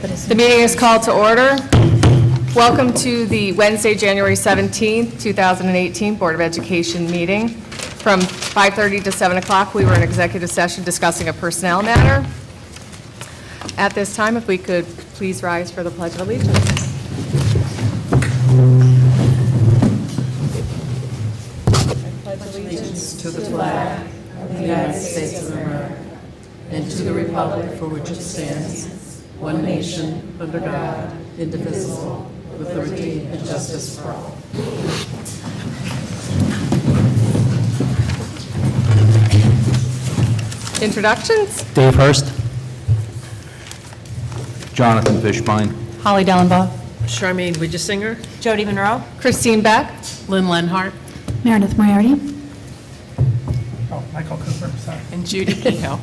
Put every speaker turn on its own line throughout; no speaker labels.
The meeting is called to order. Welcome to the Wednesday, January 17th, 2018 Board of Education meeting. From 5:30 to 7 o'clock, we were in executive session discussing a personnel matter. At this time, if we could please rise for the Pledge of Allegiance.
To the flag of the United States of America and to the republic for which it stands, one nation, under God, indivisible, with liberty and justice for all.
Introductions?
Dave Hurst. Jonathan Fishbein.
Holly Dellenbaugh.
Charmaine Widgesinger,
Jody Monroe.
Christine Beck.
Lynn Lenhart,
Meredith Moriarty.
Michael Cooper, sorry.
and Judy Kehoe.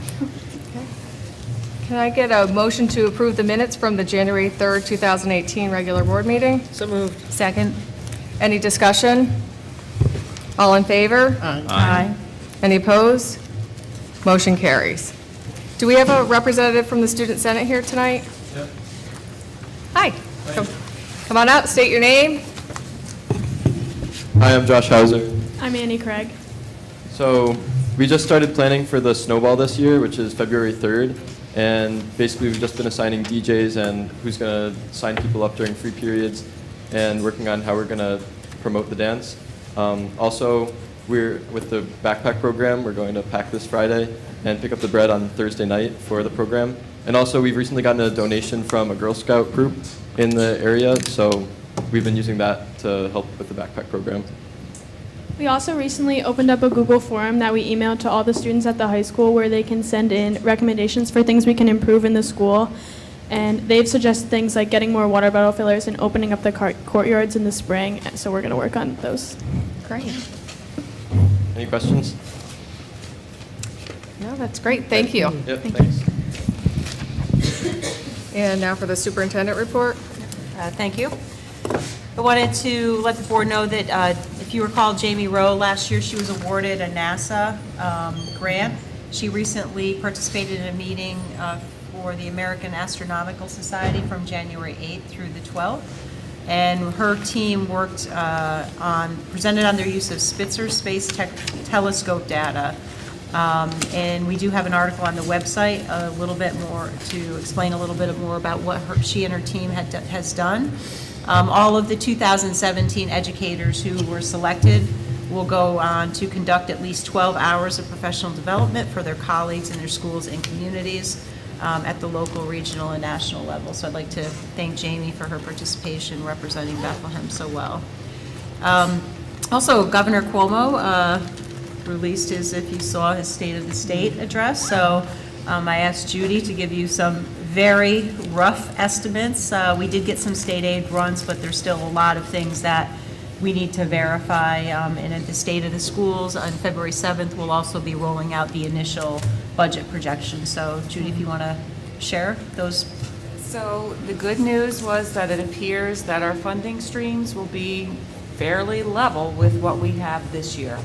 Can I get a motion to approve the minutes from the January 3rd, 2018 regular board meeting?
So moved.
Second.
Any discussion? All in favor?
Aye.
Any opposed? Motion carries. Do we have a representative from the Student Senate here tonight? Yep. Hi. Come on out, state your name.
Hi, I'm Josh Hauser.
I'm Annie Craig.
So we just started planning for the Snowball this year, which is February 3rd. And basically we've just been assigning DJs and who's going to sign people up during free periods and working on how we're going to promote the dance. Also, we're with the backpack program. We're going to pack this Friday and pick up the bread on Thursday night for the program. And also we've recently gotten a donation from a Girl Scout group in the area. So we've been using that to help with the backpack program.
We also recently opened up a Google form that we emailed to all the students at the high school where they can send in recommendations for things we can improve in the school. And they've suggested things like getting more water bottle fillers and opening up the courtyards in the spring. So we're going to work on those.
Great.
Any questions?
No, that's great. Thank you.
Yep, thanks.
And now for the superintendent report.
Thank you. I wanted to let the board know that if you recall Jamie Rowe, last year she was awarded a NASA grant. She recently participated in a meeting for the American Astronomical Society from January 8th through the 12th. And her team worked presented on their use of Spitzer Space Telescope data. And we do have an article on the website, a little bit more to explain a little bit more about what she and her team has done. All of the 2017 educators who were selected will go on to conduct at least 12 hours of professional development for their colleagues in their schools and communities at the local, regional, and national level. So I'd like to thank Jamie for her participation representing Bethlehem so well. Also, Governor Cuomo released if you saw his State of the State address. So I asked Judy to give you some very rough estimates. We did get some state aid runs, but there's still a lot of things that we need to verify. And at the State of the Schools on February 7th, we'll also be rolling out the initial budget projections. So Judy, if you want to share those.
So the good news was that it appears that our funding streams will be fairly level with what we have this year.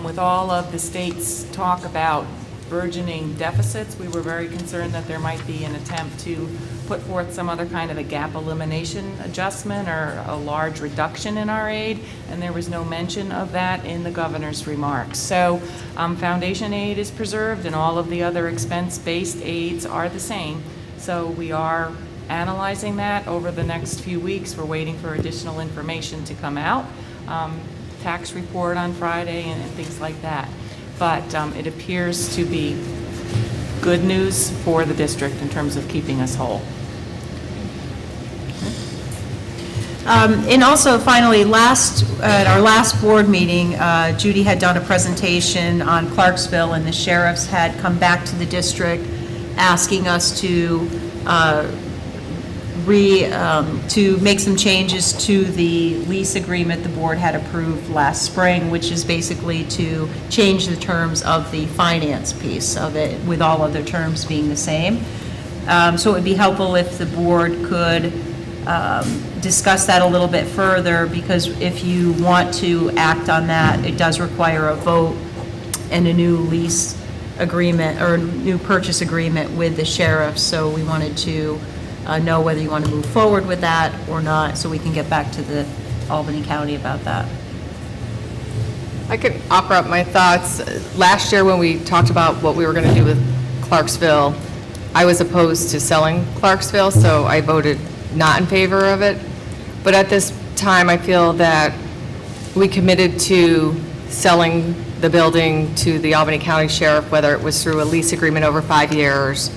With all of the state's talk about burgeoning deficits, we were very concerned that there might be an attempt to put forth some other kind of a gap elimination adjustment or a large reduction in our aid, and there was no mention of that in the governor's remarks. So foundation aid is preserved and all of the other expense-based aids are the same. So we are analyzing that over the next few weeks. We're waiting for additional information to come out, tax report on Friday and things like that. But it appears to be good news for the district in terms of keeping us whole.
And also, finally, at our last board meeting, Judy had done a presentation on Clarksville, and the sheriffs had come back to the district asking us to make some changes to the lease agreement the board had approved last spring, which is basically to change the terms of the finance piece of it, with all other terms being the same. So it would be helpful if the board could discuss that a little bit further, because if you want to act on that, it does require a vote and a new lease agreement or new purchase agreement with the sheriff. So we wanted to know whether you want to move forward with that or not, so we can get back to the Albany County about that.
I could offer up my thoughts. Last year, when we talked about what we were going to do with Clarksville, I was opposed to selling Clarksville, so I voted not in favor of it. But at this time, I feel that we committed to selling the building to the Albany County Sheriff, whether it was through a lease agreement over 5 years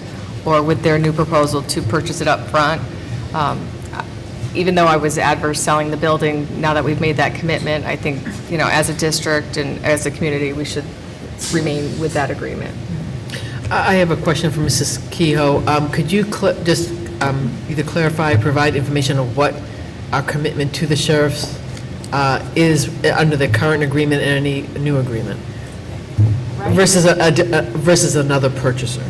or with their new proposal to purchase it up front. Even though I was adverse selling the building, now that we've made that commitment, I think, as a district and as a community, we should remain with that agreement.
I have a question for Mrs. Kehoe. Could you just either clarify, provide information on what our commitment to the sheriff's is under the current agreement and any new agreement versus versus another purchaser?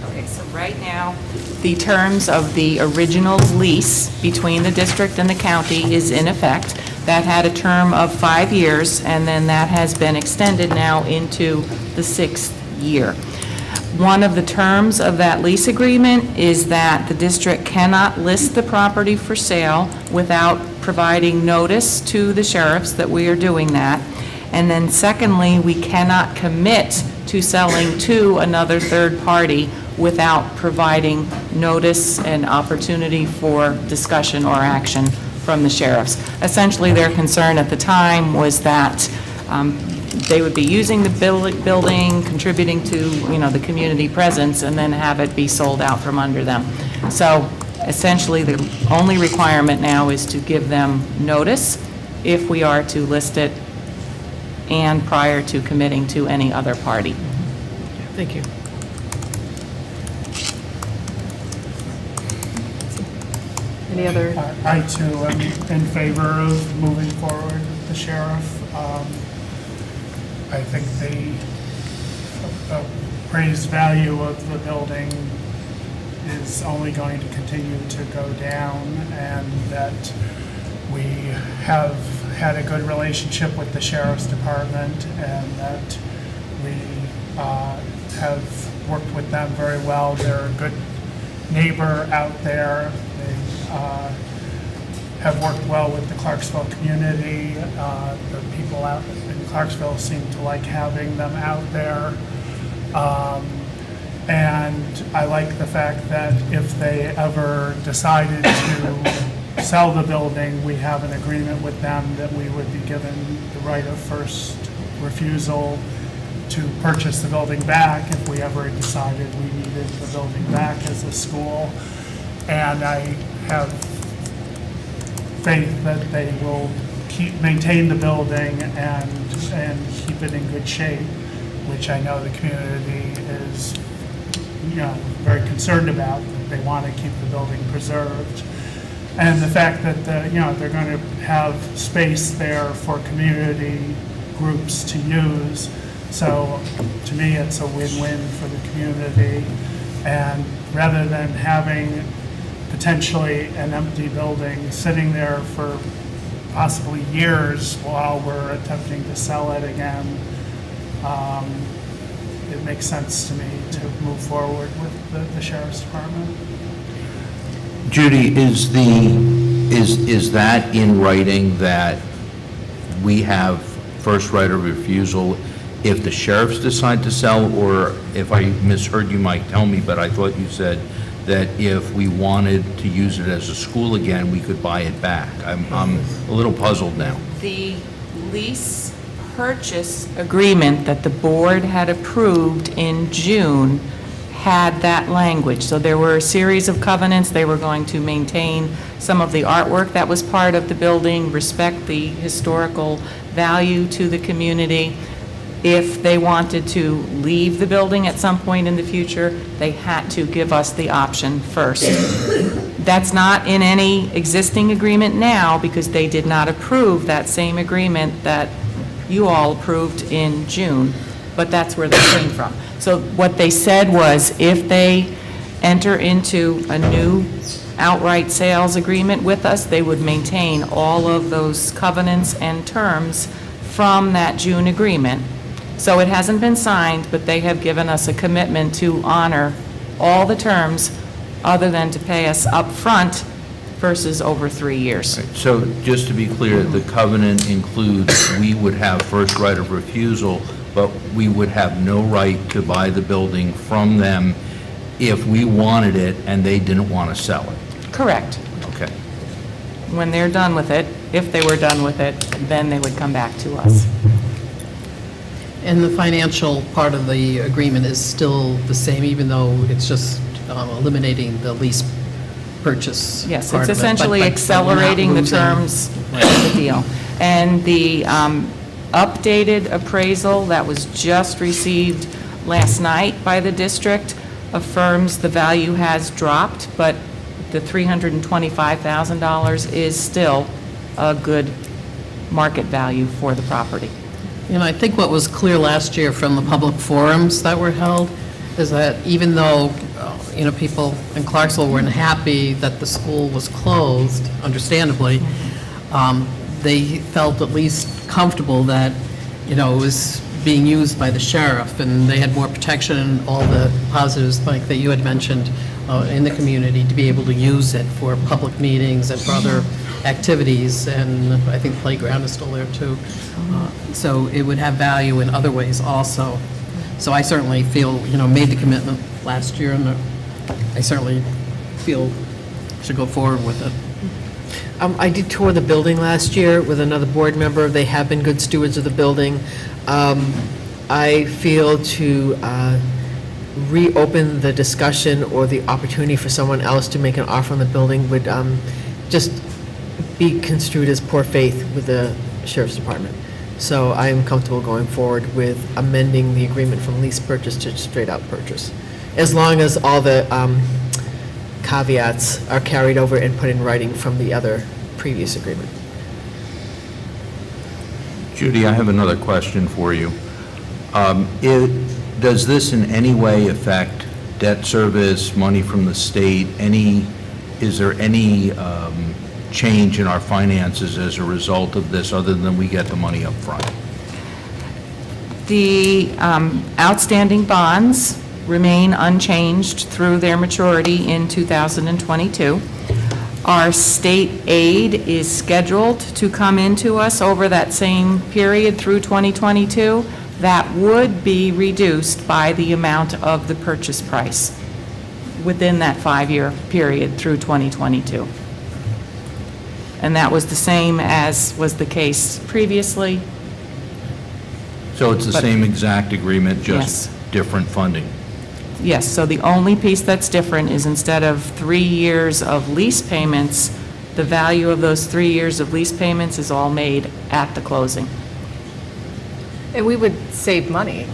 Okay, so right now, the terms of the original lease between the district and the county is in effect. That had a term of 5 years, and then that has been extended now into the 6th year. One of the terms of that lease agreement is that the district cannot list the property for sale without providing notice to the sheriffs that we are doing that. And then secondly, we cannot commit to selling to another third party without providing notice and opportunity for discussion or action from the sheriffs. Essentially, their concern at the time was that they would be using the building, contributing to, the community presence, and then have it be sold out from under them. So essentially, the only requirement now is to give them notice if we are to list it and prior to committing to any other party.
Thank you.
Any other?
I too am in favor of moving forward with the sheriff. I think the appraised value of the building is only going to continue to go down, and that we have had a good relationship with the sheriff's department, and that we have worked with them very well. They're a good neighbor out there. They have worked well with the Clarksville community. The people out in Clarksville seem to like having them out there. And I like the fact that if they ever decided to sell the building, we have an agreement with them that we would be given the right of first refusal to purchase the building back if we ever decided we needed the building back as a school. And I have faith that they will maintain the building and keep it in good shape, which I know the community is, very concerned about. They want to keep the building preserved. And the fact that, they're going to have space there for community groups to use. So to me, it's a win-win for the community. And rather than having potentially an empty building sitting there for possibly years while we're attempting to sell it again, it makes sense to me to move forward with the sheriff's department.
Judy, is that in writing that we have first right of refusal if the sheriffs decide to sell, or if I misheard you, Mike, tell me, but I thought you said that if we wanted to use it as a school again, we could buy it back? I'm a little puzzled now.
The lease purchase agreement that the board had approved in June had that language. So there were a series of covenants. They were going to maintain some of the artwork that was part of the building, respect the historical value to the community. If they wanted to leave the building at some point in the future, they had to give us the option first. That's not in any existing agreement now, because they did not approve that same agreement that you all approved in June, but that's where they came from. So what they said was, if they enter into a new outright sales agreement with us, they would maintain all of those covenants and terms from that June agreement. So it hasn't been signed, but they have given us a commitment to honor all the terms other than to pay us up front versus over 3 years.
So just to be clear, the covenant includes, we would have first right of refusal, but we would have no right to buy the building from them if we wanted it and they didn't want to sell it.
Correct.
Okay.
When they're done with it, if they were done with it, then they would come back to us.
And the financial part of the agreement is still the same, even though it's just eliminating the lease purchase
Yes,
part
it's
of it, but-
essentially
but we're not
accelerating the
losing-
terms of the deal. And the updated appraisal that was just received last night by the district affirms the value has dropped, but the $325,000 is still a good market value for the property.
And I think what was clear last year from the public forums that were held is that even though, people in Clarksville weren't happy that the school was closed, understandably, they felt at least comfortable that, it was being used by the sheriff, and they had more protection and all the positives, like that you had mentioned, in the community, to be able to use it for public meetings and for other activities, and I think playground is still there too. So it would have value in other ways also. So I certainly feel, made the commitment last year, and I certainly feel should go forward with it.
I did tour the building last year with another board member. They have been good stewards of the building. I feel to reopen the discussion or the opportunity for someone else to make an offer on the building would just be construed as poor faith with the Sheriff's Department. So I am comfortable going forward with amending the agreement from lease purchase to straight-out purchase, as long as all the caveats are carried over and put in writing from the other previous agreement.
Judy, I have another question for you. Does this in any way affect debt service, money from the state? Is there any change in our finances as a result of this, other than we get the money up front?
The outstanding bonds remain unchanged through their maturity in 2022. Our state aid is scheduled to come into us over that same period through 2022. That would be reduced by the amount of the purchase price within that 5-year period through 2022. And that was the same as was the case previously.
So it's the
But-
same exact agreement,
Yes.
just different funding?
Yes, so the only piece that's different is instead of 3 years of lease payments, the value of those 3 years of lease payments is all made at the closing.
And we would save money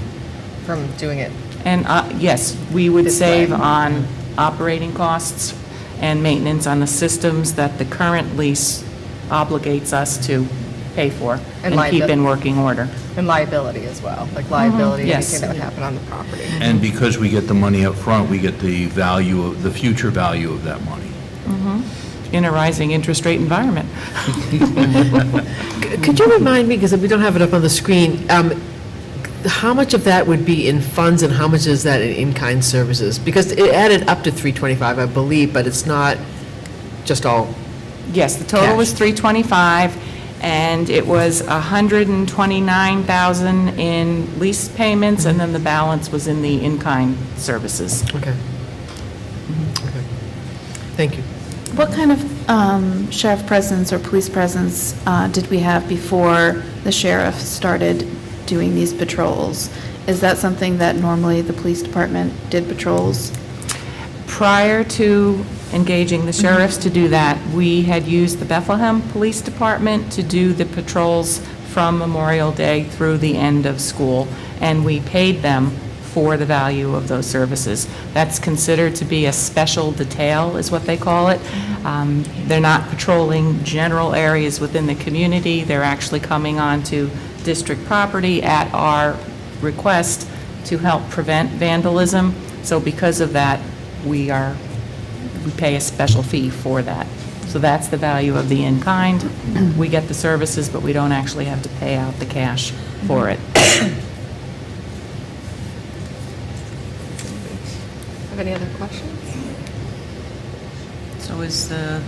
from doing it.
And yes, we would
This
save
way.
on operating costs and maintenance on the systems that the current lease obligates us to pay for
And
and keep in working order.
And liability as well, like liability,
Yes.
anything that would happen on the property.
And because we get the money up front, we get the value, of the future value of that money.
In a rising interest rate environment.
Could you remind me, because we don't have it up on the screen, how much of that would be in funds and how much is that in in-kind services? Because it added up to 325, I believe, but it's not just all,
Yes, the total was
Cash.
325, and it was 129,000 in lease payments, and then the balance was in the in-kind services.
okay. Okay. Thank you.
What kind of sheriff presence or police presence did we have before the sheriff started doing these patrols? Is that something that normally the police department did patrols?
Prior to engaging the sheriffs to do that, we had used the Bethlehem Police Department to do the patrols from Memorial Day through the end of school, and we paid them for the value of those services. That's considered to be a special detail, is what they call it. They're not patrolling general areas within the community. They're actually coming onto district property at our request to help prevent vandalism. So because of that, we pay a special fee for that. So that's the value of the in-kind. We get the services, but we don't actually have to pay out the cash for it.
Have any other questions?
So is the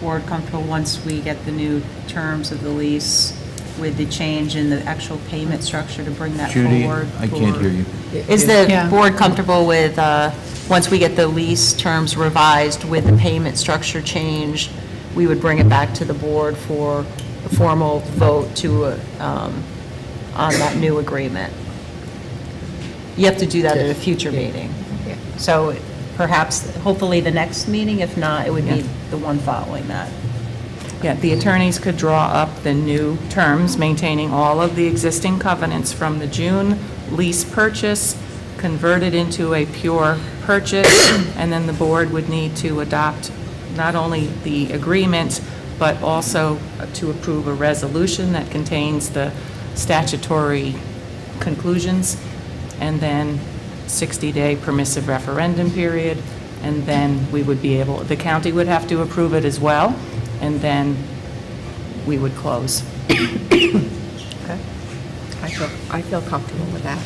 board comfortable once we get the new terms of the lease with the change in the actual payment structure to bring that
Judy,
forward?
I can't hear you.
Is the board comfortable with, once we get the lease terms revised with the payment structure changed, we would bring it back to the board for a formal vote to, on that new agreement? You have to do that at a future meeting. So perhaps, hopefully the next meeting, if not, it would be the one following that.
Yeah, the attorneys could draw up the new terms, maintaining all of the existing covenants from the June lease purchase, convert it into a pure purchase, and then the board would need to adopt not only the agreement, but also to approve a resolution that contains the statutory conclusions, and then 60-day permissive referendum period, and then we would be able, the county would have to approve it as well, and then we would close.
Okay. I feel comfortable with that.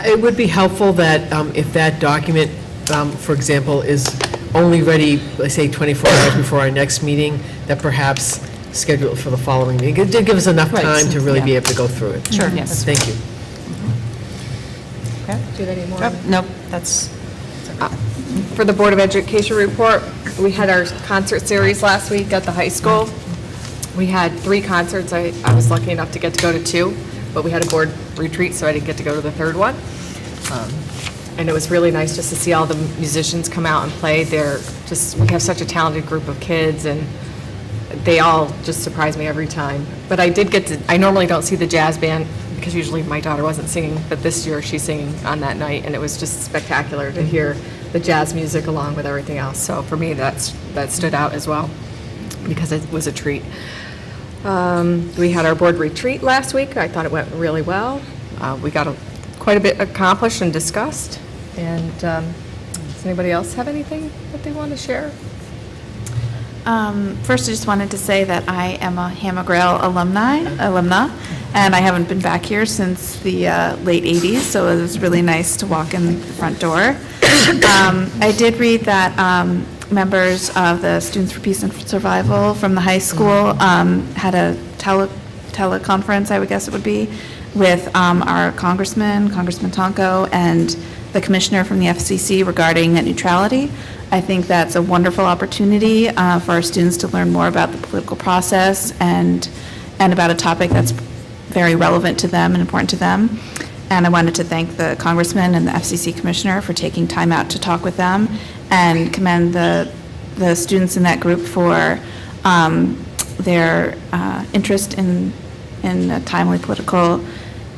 It would be helpful that if that document, for example, is only ready, let's say, 24 hours before our next meeting, that perhaps schedule it for the following meeting. It did give us enough
Right,
time to really be
yeah.
able to go through it.
Sure, yes.
Thank you.
Okay.
Do you have any more?
Nope, that's,
For the Board of Education report, we had our concert series last week at the high school. We had 3 concerts. I was lucky enough to get to go to 2, but we had a board retreat, so I didn't get to go to the 3rd one. And it was really nice just to see all the musicians come out and play. We have such a talented group of kids, and they all just surprise me every time. But I normally don't see the jazz band, because usually my daughter wasn't singing, but this year she's singing on that night, and it was just spectacular to hear the jazz music along with everything else. So for me, that stood out as well, because it was a treat. We had our board retreat last week. I thought it went really well. We got quite a bit accomplished and discussed. And does anybody else have anything that they want to share?
First, I just wanted to say that I am a Hammer-Grail alumna, and I haven't been back here since the late 80s, so it was really nice to walk in the front door. I did read that members of the Students for Peace and Survival from the high school had a teleconference, I would guess it would be, with our Congressman Tonko, and the Commissioner from the FCC regarding net neutrality. I think that's a wonderful opportunity for our students to learn more about the political process and about a topic that's very relevant to them and important to them. And I wanted to thank the Congressman and the FCC Commissioner for taking time out to talk with them, and commend the students in that group for their interest in a timely political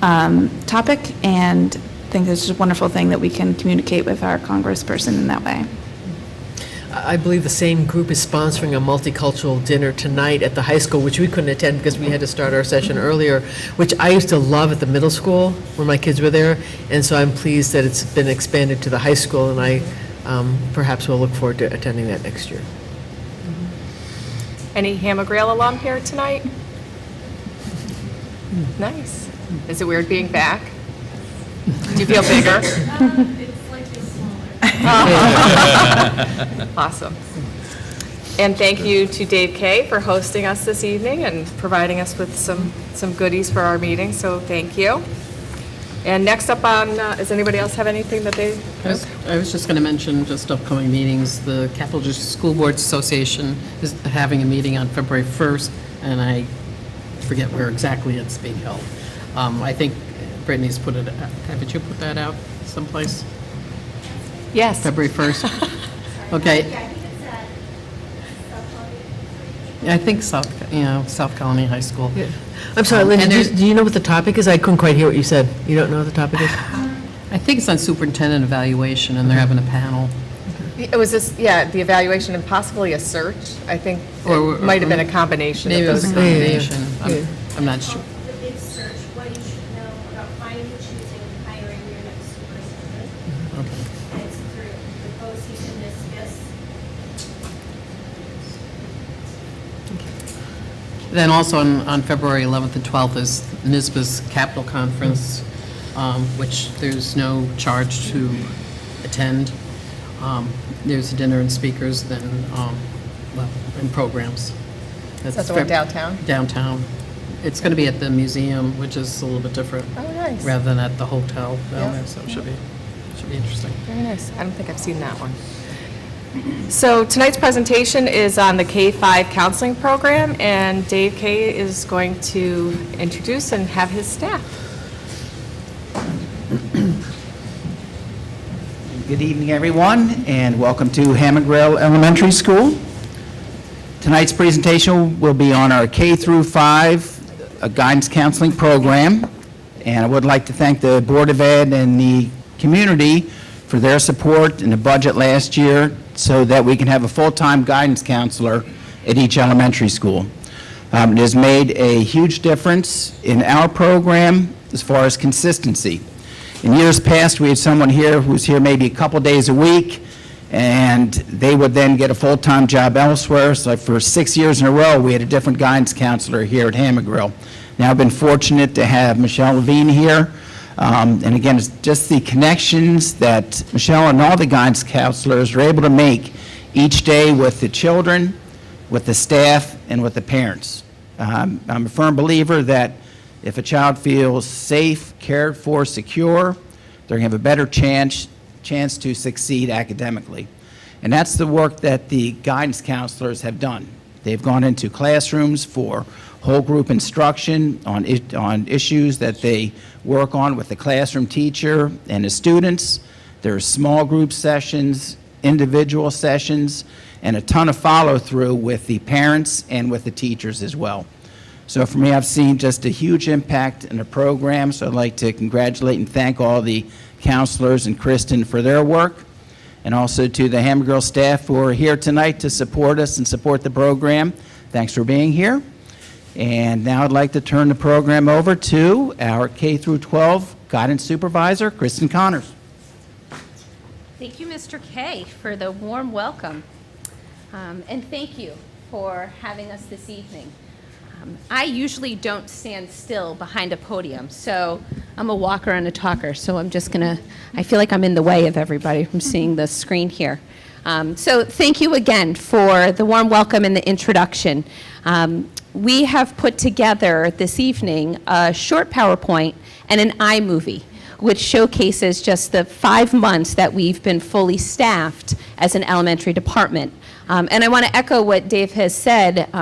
topic, and I think it's just a wonderful thing that we can communicate with our congressperson in that way.
I believe the same group is sponsoring a multicultural dinner tonight at the high school, which we couldn't attend because we had to start our session earlier, which I used to love at the middle school when my kids were there. And so I'm pleased that it's been expanded to the high school, and I perhaps will look forward to attending that next year.
Any Hammer-Grail alum here tonight? Nice. Is it weird being back? Do you feel bigger? Awesome. And thank you to Dave Kay for hosting us this evening and providing us with some goodies for our meeting, so thank you. And next up on, does anybody else have anything that they?
I was just going to mention just upcoming meetings. The Capital District School Boards Association is having a meeting on February 1st, and I forget where exactly it's being held. I think Brittany's put it, haven't you put that out someplace?
Yes.
February 1st? Okay. Yeah, I think South Colony High School.
I'm sorry, Linda,
and there's-
do you know what the topic is? I couldn't quite hear what you said. You don't know what the topic is?
I think it's on superintendent evaluation, and they're having a panel.
It was this, the evaluation and possibly a search. I think
Or-
it might have been a combination of
Maybe it was
those.
a combination. I'm not sure.
The big search, what you should know about finding, choosing, and hiring your next superintendent. And it's through the BOCES and NISBIS.
Then also on February 11th and 12th is NISBA's Capital Conference, which there's no charge to attend. There's dinner and speakers, then, well, and programs.
That's the one downtown?
Downtown. It's going to be at the museum, which is a little bit different.
Oh, nice.
Rather than at the hotel
Yeah.
down there, so it should be interesting.
Very nice. I don't think I've seen that one. So tonight's presentation is on the K-5 counseling program, and Dave Kay is going to introduce and have his staff.
Good evening, everyone, and welcome to Hammond-Grail Elementary School. Tonight's presentation will be on our K through 5 guidance counseling program, and I would like to thank the Board of Ed and the community for their support in the budget last year so that we can have a full-time guidance counselor at each elementary school. It has made a huge difference in our program as far as consistency. In years past, we had someone here who was here maybe a couple days a week, and they would then get a full-time job elsewhere. So for 6 years in a row, we had a different guidance counselor here at Hammond-Grail. Now, I've been fortunate to have Michelle Levine here. And again, it's just the connections that Michelle and all the guidance counselors are able to make each day with the children, with the staff, and with the parents. I'm a firm believer that if a child feels safe, cared for, secure, they're going to have a better chance to succeed academically. And that's the work that the guidance counselors have done. They've gone into classrooms for whole group instruction on issues that they work on with the classroom teacher and the students. There are small group sessions, individual sessions, and a ton of follow-through with the parents and with the teachers as well. So for me, I've seen just a huge impact in the program, so I'd like to congratulate and thank all the counselors and Kristen for their work, and also to the Hammond-Grail staff who are here tonight to support us and support the program. Thanks for being here. And now I'd like to turn the program over to our K through 12 guidance supervisor, Kristen Connors.
Thank you, Mr. Kay, for the warm welcome. And thank you for having us this evening. I usually don't stand still behind a podium, so I'm a walker and a talker, so I feel like I'm in the way of everybody from seeing the screen here. So thank you again for the warm welcome and the introduction. We have put together this evening a short PowerPoint and an iMovie, which showcases just the 5 months that we've been fully staffed as an elementary department. And I want to echo what Dave has said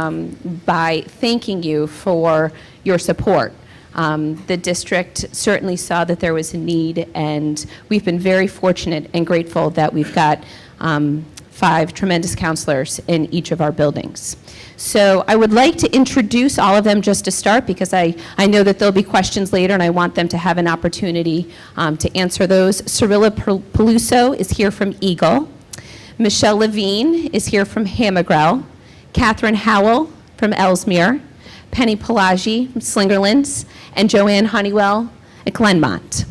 by thanking you for your support. The district certainly saw that there was a need, and we've been very fortunate and grateful that we've got 5 tremendous counselors in each of our buildings. So I would like to introduce all of them just to start, because I know that there'll be questions later, and I want them to have an opportunity to answer those. Cirilla Peluso is here from Eagle. Michelle Levine is here from Hammond-Grail. Catherine Howell from Ellesmere. Penny Pelagi from Slingerlands. And Joanne Honeywell at Glenmont.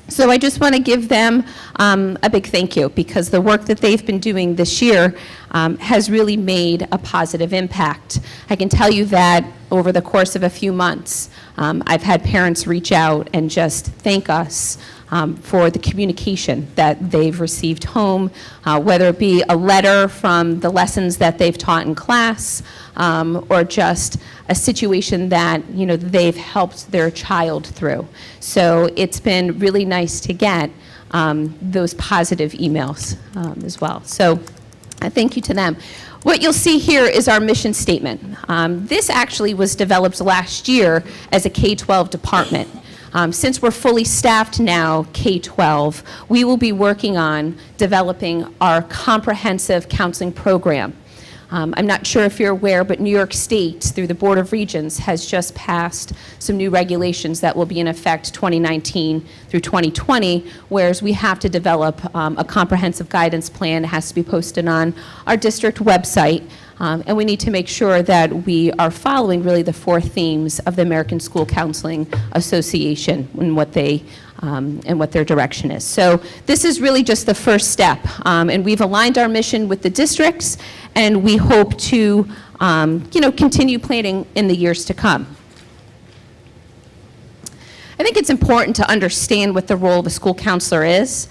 So I just want to give them a big thank you, because the work that they've been doing this year has really made a positive impact. I can tell you that over the course of a few months, I've had parents reach out and just thank us for the communication that they've received home, whether it be a letter from the lessons that they've taught in class, or just a situation that they've helped their child through. So it's been really nice to get those positive emails as well. So thank you to them. What you'll see here is our mission statement. This actually was developed last year as a K-12 department. Since we're fully staffed now, K-12, we will be working on developing our comprehensive counseling program. I'm not sure if you're aware, but New York State, through the Board of Regents, has just passed some new regulations that will be in effect 2019 through 2020, whereas we have to develop a comprehensive guidance plan. It has to be posted on our district website. And we need to make sure that we are following really the 4 themes of the American School Counseling Association and what their direction is. So this is really just the first step, and we've aligned our mission with the districts, and we hope to, continue planning in the years to come. I think it's important to understand what the role of a school counselor is.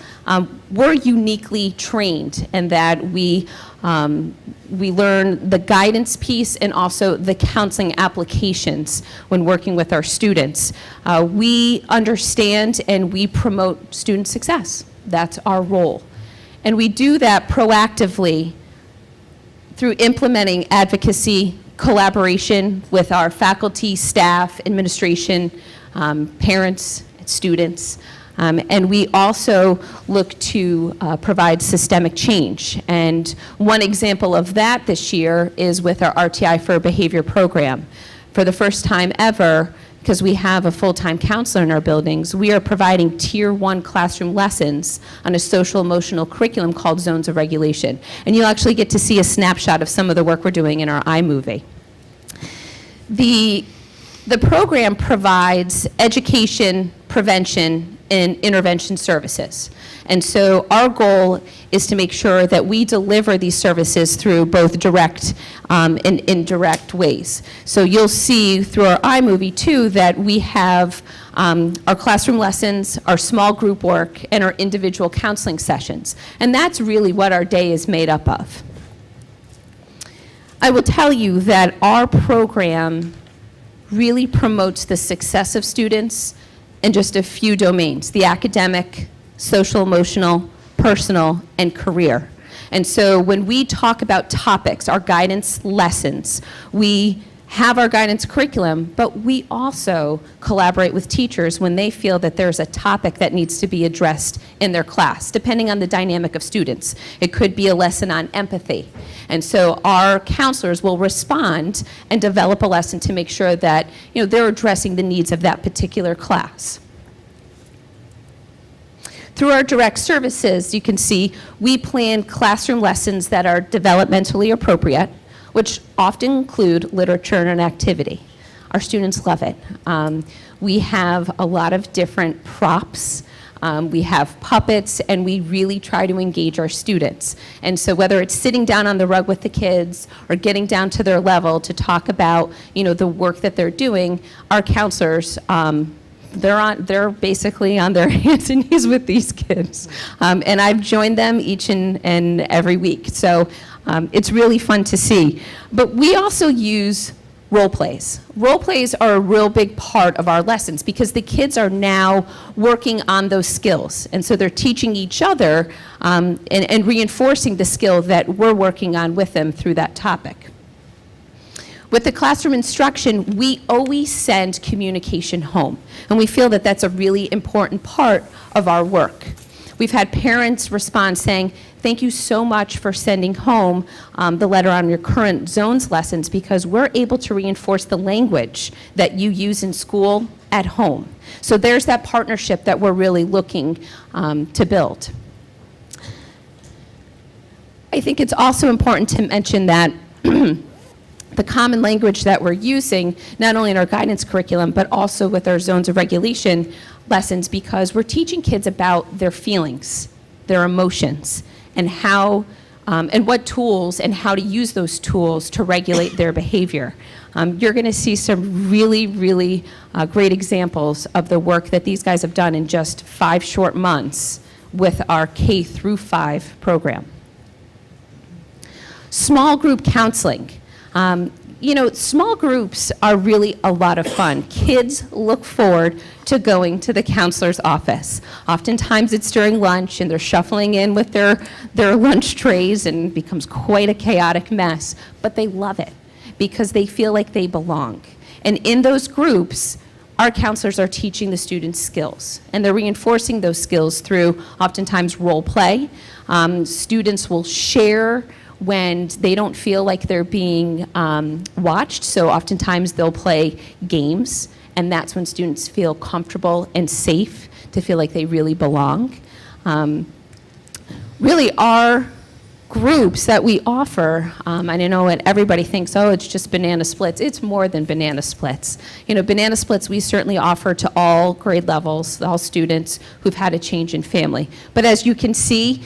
We're uniquely trained in that we learn the guidance piece and also the counseling applications when working with our students. We understand and we promote student success. That's our role. And we do that proactively through implementing advocacy, collaboration with our faculty, staff, administration, parents, students, and we also look to provide systemic change. And one example of that this year is with our RTI for Behavior program. For the first time ever, because we have a full-time counselor in our buildings, we are providing Tier 1 classroom lessons on a social-emotional curriculum called Zones of Regulation. And you'll actually get to see a snapshot of some of the work we're doing in our iMovie. The program provides education, prevention, and intervention services. And so our goal is to make sure that we deliver these services through both direct and indirect ways. So you'll see through our iMovie too that we have our classroom lessons, our small group work, and our individual counseling sessions. And that's really what our day is made up of. I will tell you that our program really promotes the success of students in just a few domains: the academic, social, emotional, personal, and career. And so when we talk about topics, our guidance lessons, we have our guidance curriculum, but we also collaborate with teachers when they feel that there's a topic that needs to be addressed in their class, depending on the dynamic of students. It could be a lesson on empathy. And so our counselors will respond and develop a lesson to make sure that, they're addressing the needs of that particular class. Through our direct services, you can see we plan classroom lessons that are developmentally appropriate, which often include literature and activity. Our students love it. We have a lot of different props. We have puppets, and we really try to engage our students. And so whether it's sitting down on the rug with the kids or getting down to their level to talk about, the work that they're doing, our counselors, they're basically on their hands and knees with these kids. And I've joined them each and every week. So it's really fun to see. But we also use role plays. Role plays are a real big part of our lessons because the kids are now working on those skills. And so they're teaching each other and reinforcing the skill that we're working on with them through that topic. With the classroom instruction, we always send communication home. And we feel that that's a really important part of our work. We've had parents respond saying, thank you so much for sending home the letter on your current zones lessons because we're able to reinforce the language that you use in school at home. So there's that partnership that we're really looking to build. I think it's also important to mention that the common language that we're using, not only in our guidance curriculum, but also with our zones of regulation lessons, because we're teaching kids about their feelings, their emotions, and how, and what tools and how to use those tools to regulate their behavior. You're going to see some really, really great examples of the work that these guys have done in just 5 short months with our K through 5 program. Small group counseling. Small groups are really a lot of fun. Kids look forward to going to the counselor's office. Oftentimes it's during lunch and they're shuffling in with their lunch trays and it becomes quite a chaotic mess, but they love it because they feel like they belong. And in those groups, our counselors are teaching the students skills, and they're reinforcing those skills through oftentimes role play. Students will share when they don't feel like they're being watched. So oftentimes they'll play games, and that's when students feel comfortable and safe to feel like they really belong. Really, our groups that we offer, and I know what everybody thinks, oh, it's just banana splits. It's more than banana splits. Banana splits we certainly offer to all grade levels, all students who've had a change in family. But as you can see,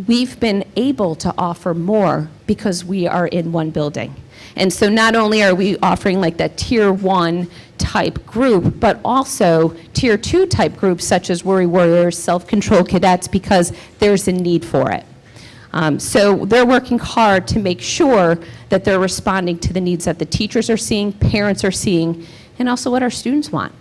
we've been able to offer more because we are in one building. And so not only are we offering like that tier 1 type group, but also Tier 2 type groups such as Worry Warriors, Self-Control Cadets, because there's a need for it. So they're working hard to make sure that they're responding to the needs that the teachers are seeing, parents are seeing, and also what our students want.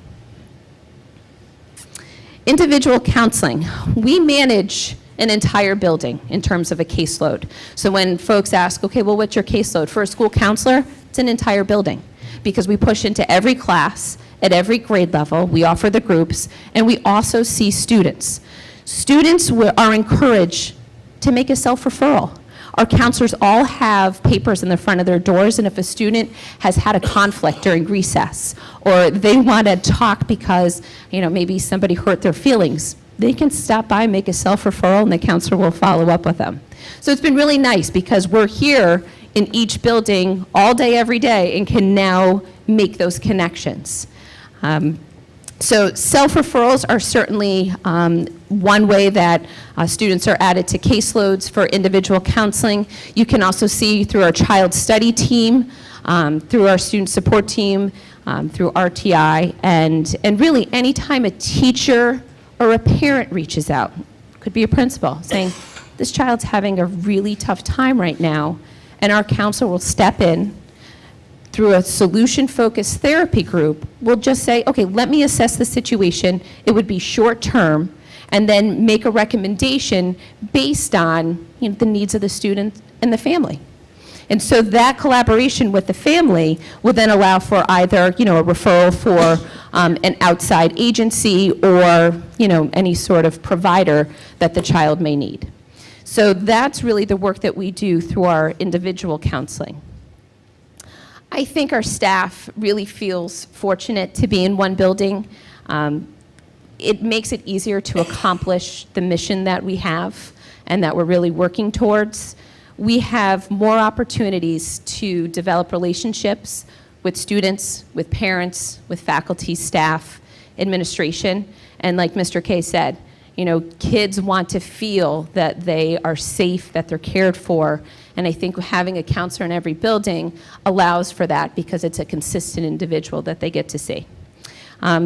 Individual counseling. We manage an entire building in terms of a caseload. So when folks ask, okay, well, what's your caseload? For a school counselor, it's an entire building, because we push into every class, at every grade level, we offer the groups, and we also see students. Students are encouraged to make a self-referral. Our counselors all have papers in the front of their doors, and if a student has had a conflict during recess, or they want to talk because, maybe somebody hurt their feelings, they can stop by, make a self-referral, and the counselor will follow up with them. So it's been really nice, because we're here in each building all day, every day, and can now make those connections. So self-referrals are certainly one way that students are added to caseloads for individual counseling. You can also see through our child study team, through our student support team, through RTI, and really anytime a teacher or a parent reaches out, could be a principal, saying, this child's having a really tough time right now, and our counselor will step in through a solution-focused therapy group. We'll just say, okay, let me assess the situation. It would be short-term, and then make a recommendation based on the needs of the student and the family. And so that collaboration with the family will then allow for either, a referral for an outside agency or, any sort of provider that the child may need. So that's really the work that we do through our individual counseling. I think our staff really feels fortunate to be in one building. It makes it easier to accomplish the mission that we have and that we're really working towards. We have more opportunities to develop relationships with students, with parents, with faculty, staff, administration, and like Mr. K said, kids want to feel that they are safe, that they're cared for, and I think having a counselor in every building allows for that, because it's a consistent individual that they get to see.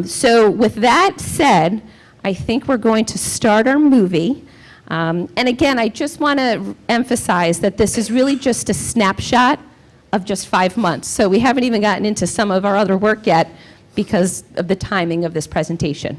So with that said, I think we're going to start our movie. And again, I just want to emphasize that this is really just a snapshot of just 5 months. So we haven't even gotten into some of our other work yet because of the timing of this presentation.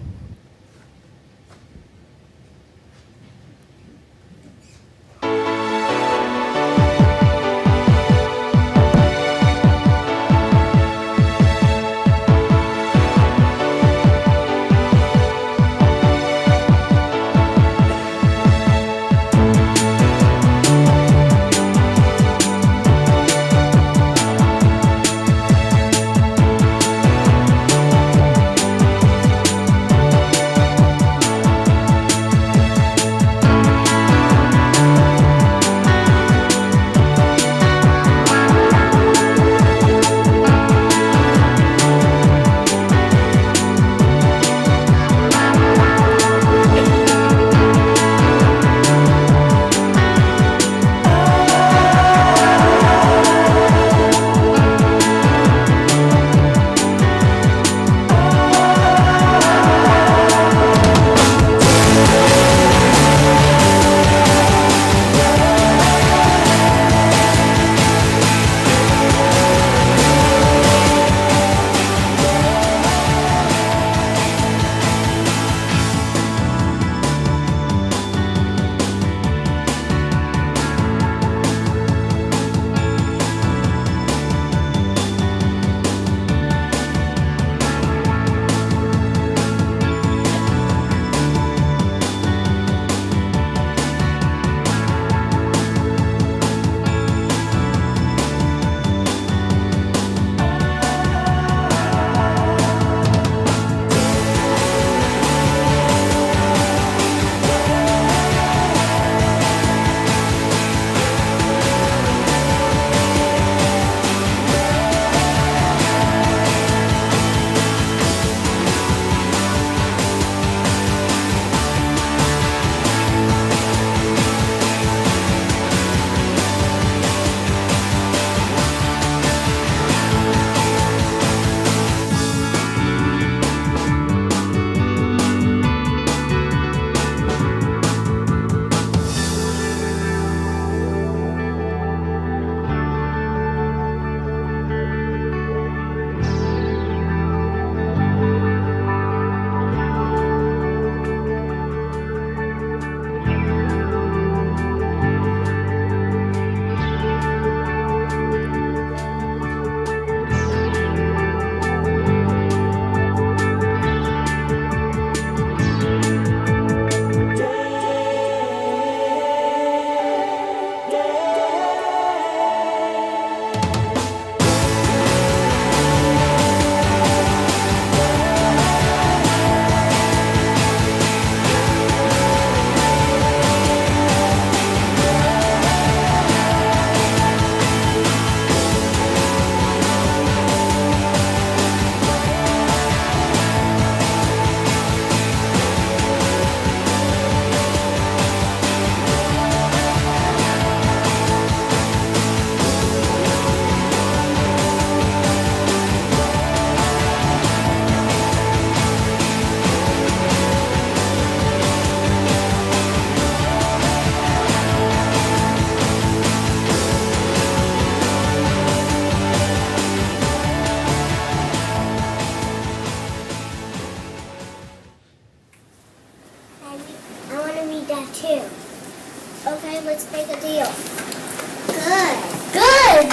Good.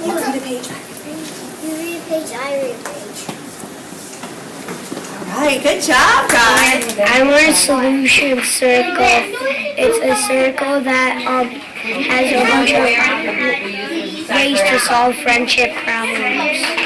You read a page. You read a page, I read a page.
All right, good job, guys.
I learned solution circle. It's a circle that has a bunch of ways to solve friendship problems.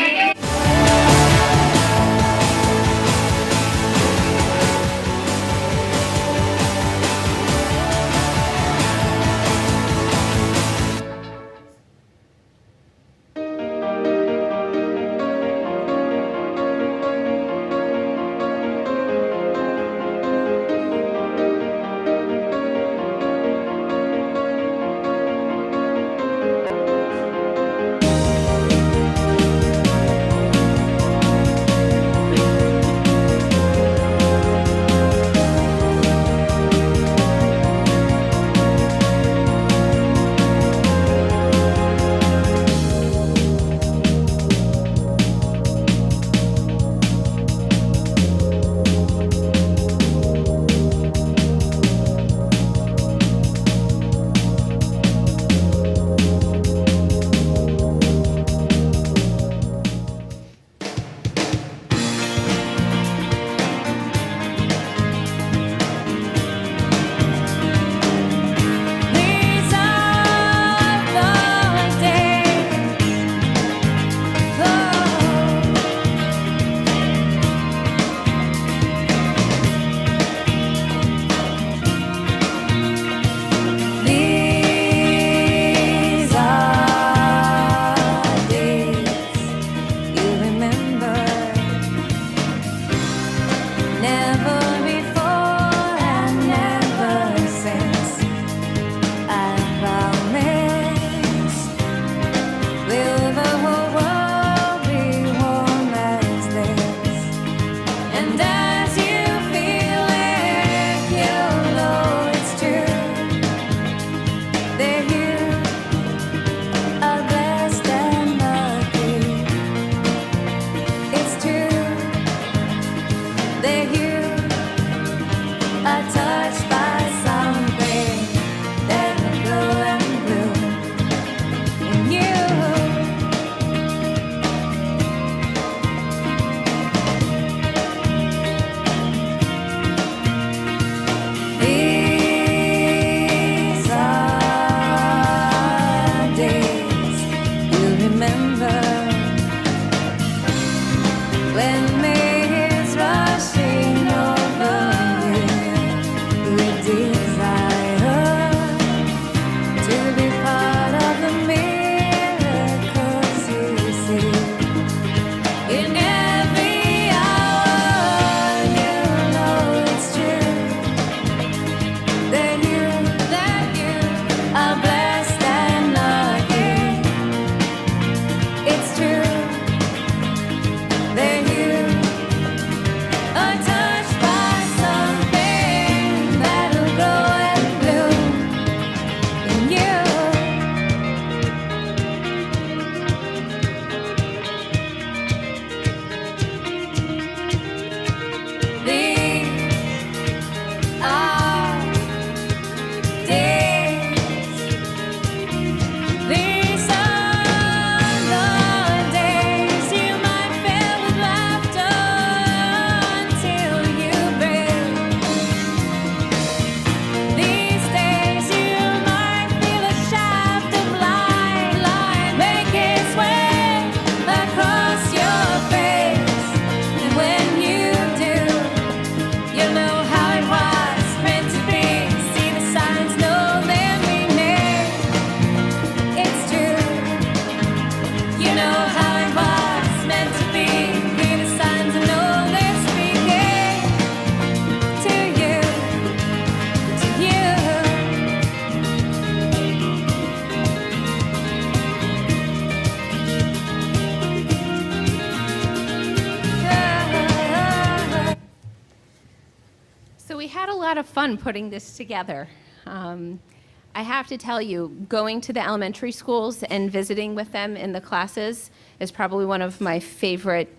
lot of fun putting this together. I have to tell you, going to the elementary schools and visiting with them in the classes is probably one of my favorite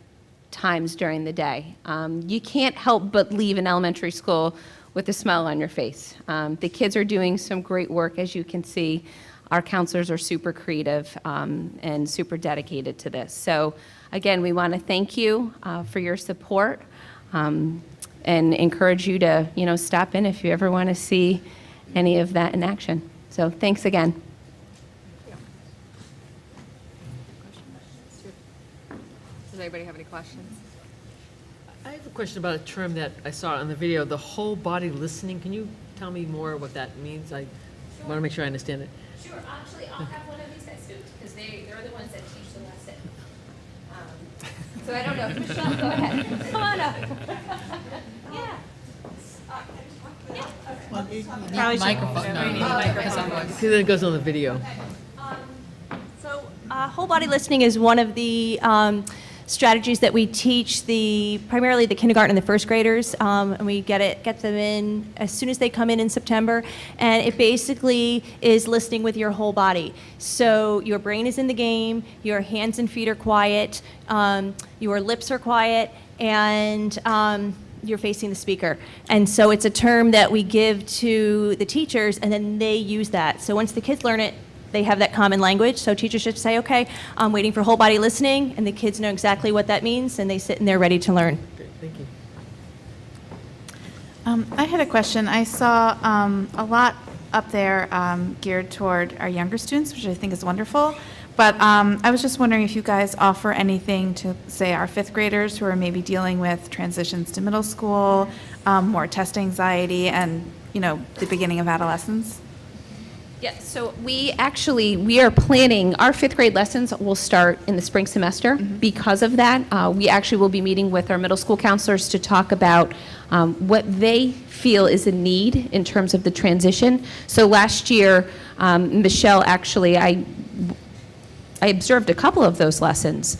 times during the day. You can't help but leave an elementary school with a smile on your face. The kids are doing some great work, as you can see. our counselors are super creative and super dedicated to this. So again, we want to thank you for your support and encourage you to, stop in if you ever want to see any of that in action. So thanks again.
Does anybody have any questions?
I have a question about a term that I saw on the video, the whole body listening. Can you tell me more what that means? I want to make sure I understand it.
Sure, actually, I'll have one of these guys do it, because they're the ones that teach the lesson. So I don't know, Michelle, go ahead. Come on up. Yeah.
See, then it goes on the video.
So, whole body listening is one of the strategies that we teach primarily the kindergarten and the first graders, and we get them in as soon as they come in September. And it basically is listening with your whole body. So your brain is in the game, your hands and feet are quiet, your lips are quiet, and you're facing the speaker. And so it's a term that we give to the teachers, and then they use that. So once the kids learn it, they have that common language. So teachers should say, okay, I'm waiting for whole body listening, and the kids know exactly what that means, and they sit in there ready to learn.
Great, thank you.
I had a question. I saw a lot up there geared toward our younger students, which I think is wonderful. But I was just wondering if you guys offer anything to, say, our fifth graders who are maybe dealing with transitions to middle school, more test anxiety, and, the beginning of adolescence.
Yeah, so we are planning, our fifth grade lessons will start in the spring semester. Because of that, we actually will be meeting with our middle school counselors to talk about what they feel is a need in terms of the transition. So last year, Michelle, actually, I observed a couple of those lessons.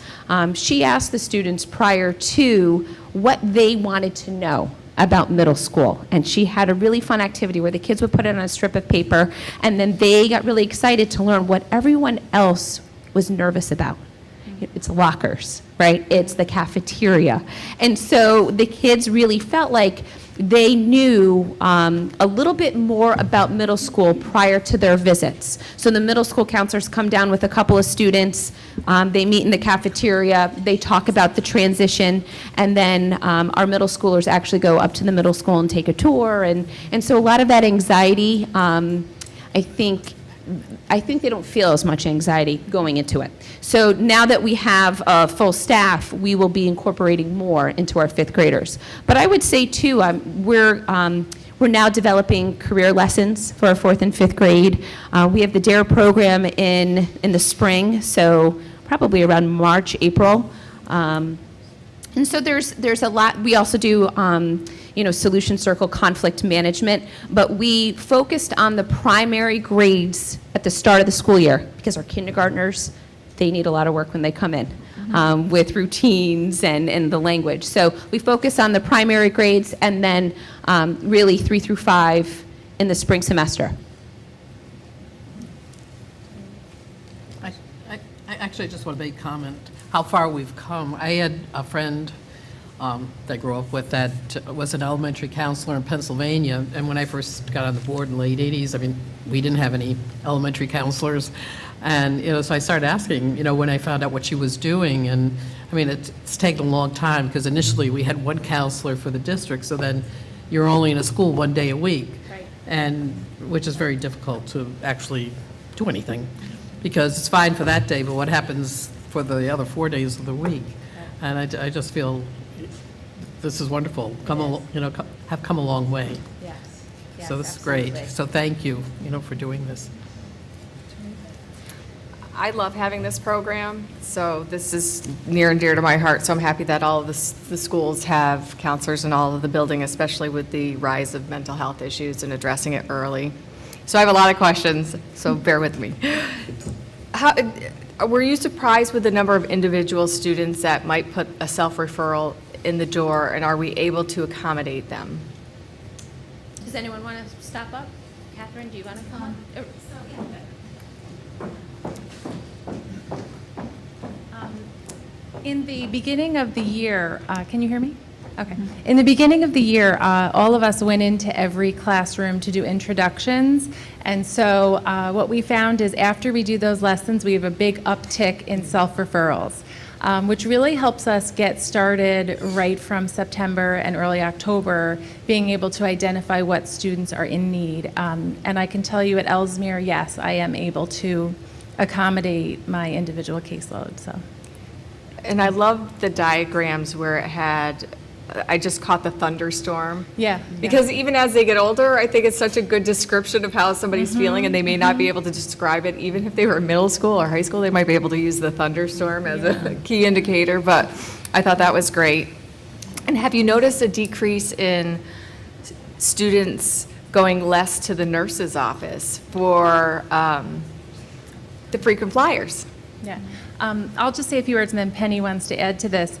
She asked the students prior to what they wanted to know about middle school. And she had a really fun activity where the kids would put it on a strip of paper, and then they got really excited to learn what everyone else was nervous about. It's lockers, right? It's the cafeteria. And so the kids really felt like they knew a little bit more about middle school prior to their visits. So the middle school counselors come down with a couple of students, they meet in the cafeteria, they talk about the transition, and then our middle schoolers actually go up to the middle school and take a tour. And so a lot of that anxiety, I think they don't feel as much anxiety going into it. So now that we have a full staff, we will be incorporating more into our fifth graders. But I would say too, we're now developing career lessons for our fourth and fifth grade. We have the DARE program in the spring, so probably around March, April. And so there's a lot. We also do Solution Circle conflict management, but we focused on the primary grades at the start of the school year because our kindergartners, they need a lot of work when they come in with routines and the language. So we focus on the primary grades and then really 3 through 5 in the spring semester.
I actually just want to make a comment how far we've come. I had a friend that I grew up with that was an elementary counselor in Pennsylvania, and when I first got on the board in the late 80s, we didn't have any elementary counselors, and so I started asking, when I found out what she was doing, and it's taken a long time because initially we had one counselor for the district, so then you're only in a school one day a week, right. And which is very difficult to actually do anything because it's fine for that day, but what happens for the other 4 days of the week? And I just feel this is wonderful. Have come a long way.
Yes.
So this is great. So thank you, for doing this.
I love having this program, so this is near and dear to my heart. So I'm happy that all of the schools have counselors in all of the building, especially with the rise of mental health issues and addressing it early. So I have a lot of questions, so bear with me. Were you surprised with the number of individual students that might put a self-referral in the door, and are we able to accommodate them?
Does anyone want to stop up? Catherine, do you want to come on?
In the beginning of the year, can you hear me? Okay. In the beginning of the year, all of us went into every classroom to do introductions. And so what we found is after we do those lessons, we have a big uptick in self-referrals, which really helps us get started right from September and early October, being able to identify what students are in need. And I can tell you at Ellesmere, yes, I am able to accommodate my individual caseload, so.
And I loved the diagrams where it had, I just caught the thunderstorm.
Yeah.
Because even as they get older, I think it's such a good description of how somebody's feeling, and they may not be able to describe it. Even if they were in middle school or high school, they might be able to use the thunderstorm as a key indicator, but I thought that was great. And have you noticed a decrease in students going less to the nurse's office for the frequent flyers?
Yeah. I'll just say a few words, and then Penny wants to add to this.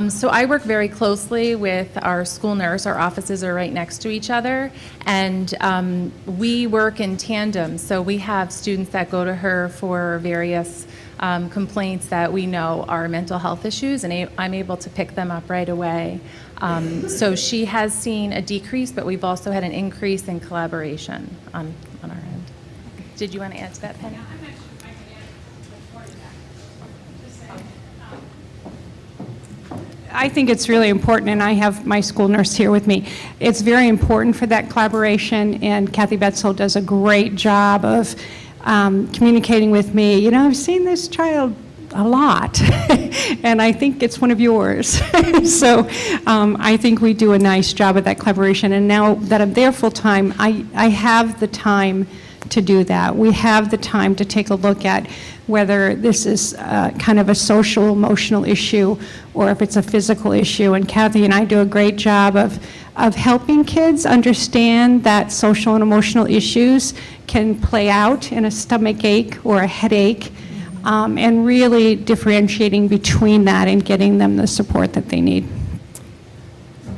So I work very closely with our school nurse. Our offices are right next to each other, and we work in tandem. So we have students that go to her for various complaints that we know are mental health issues, and I'm able to pick them up right away. So she has seen a decrease, but we've also had an increase in collaboration on our end. Did you want to add to that, Penny?
I think it's really important, and I have my school nurse here with me. It's very important for that collaboration, and Kathy Betzel does a great job of communicating with me. You know, I've seen this child a lot, and I think it's one of yours. So I think we do a nice job of that collaboration, and now that I'm there full-time, I have the time to do that. We have the time to take a look at whether this is kind of a social, emotional issue, or if it's a physical issue. And Kathy and I do a great job of helping kids understand that social and emotional issues can play out in a stomach ache or a headache, and really differentiating between that and getting them the support that they need.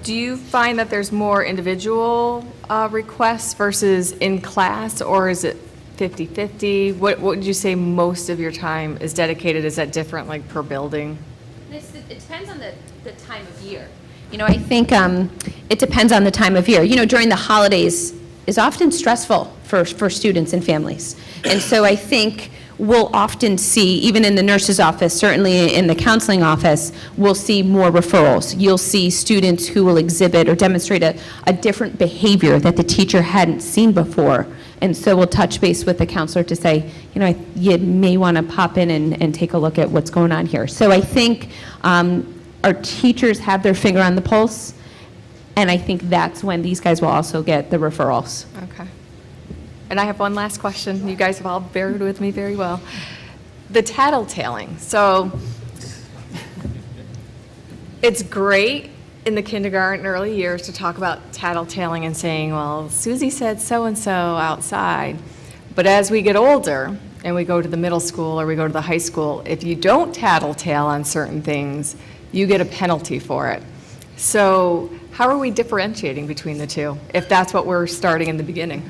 Do you find that there's more individual requests versus in class, or is it 50-50? What would you say most of your time is dedicated? Is that different, like per building?
It depends on the time of year. You know, I think it depends on the time of year. You know, during the holidays is often stressful for students and families. And so I think we'll often see, even in the nurse's office, certainly in the counseling office, we'll see more referrals. You'll see students who will exhibit or demonstrate a different behavior that the teacher hadn't seen before. And so we'll touch base with the counselor to say, you know, you may want to pop in and take a look at what's going on here. So I think our teachers have their finger on the pulse, and I think that's when these guys will also get the referrals.
Okay. And I have one last question. You guys have all bared with me very well. The tattletaling. So it's great in the kindergarten early years to talk about tattletaling and saying, well, Susie said so-and-so outside. But as we get older and we go to the middle school or we go to the high school, if you don't tattletale on certain things, you get a penalty for it. So how are we differentiating between the two, if that's what we're starting in the beginning?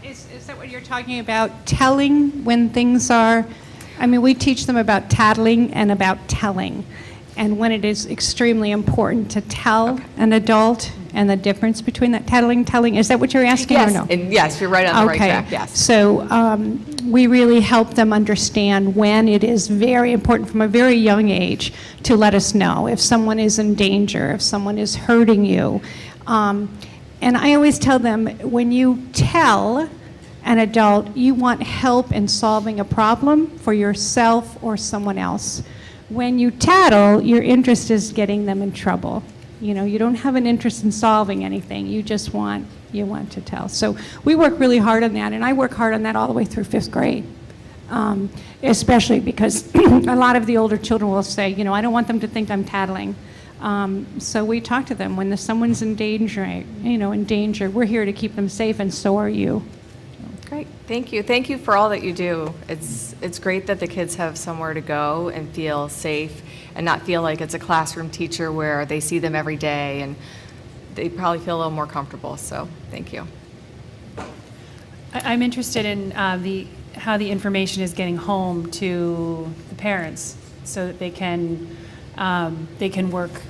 Is that what you're talking about, telling when things are, I mean, we teach them about tattling and about telling, and when it is extremely important to tell an adult and the difference between that tattling, telling. Is that what you're asking or no?
And yes, you're right on the right track, yes.
So we really help them understand when it is very important from a very young age to let us know if someone is in danger, if someone is hurting you. And I always tell them, when you tell an adult, you want help in solving a problem for yourself or someone else. When you tattle, your interest is getting them in trouble. You know, you don't have an interest in solving anything. You just want to tell. So we work really hard on that, and I work hard on that all the way through 5th grade, especially because a lot of the older children will say, you know, I don't want them to think I'm tattling. So we talk to them when someone's in danger, we're here to keep them safe, and so are you.
Great, thank you. Thank you for all that you do. It's great that the kids have somewhere to go and feel safe and not feel like it's a classroom teacher where they see them every day and they probably feel a little more comfortable, so thank you.
I'm interested in how the information is getting home to the parents so that they can work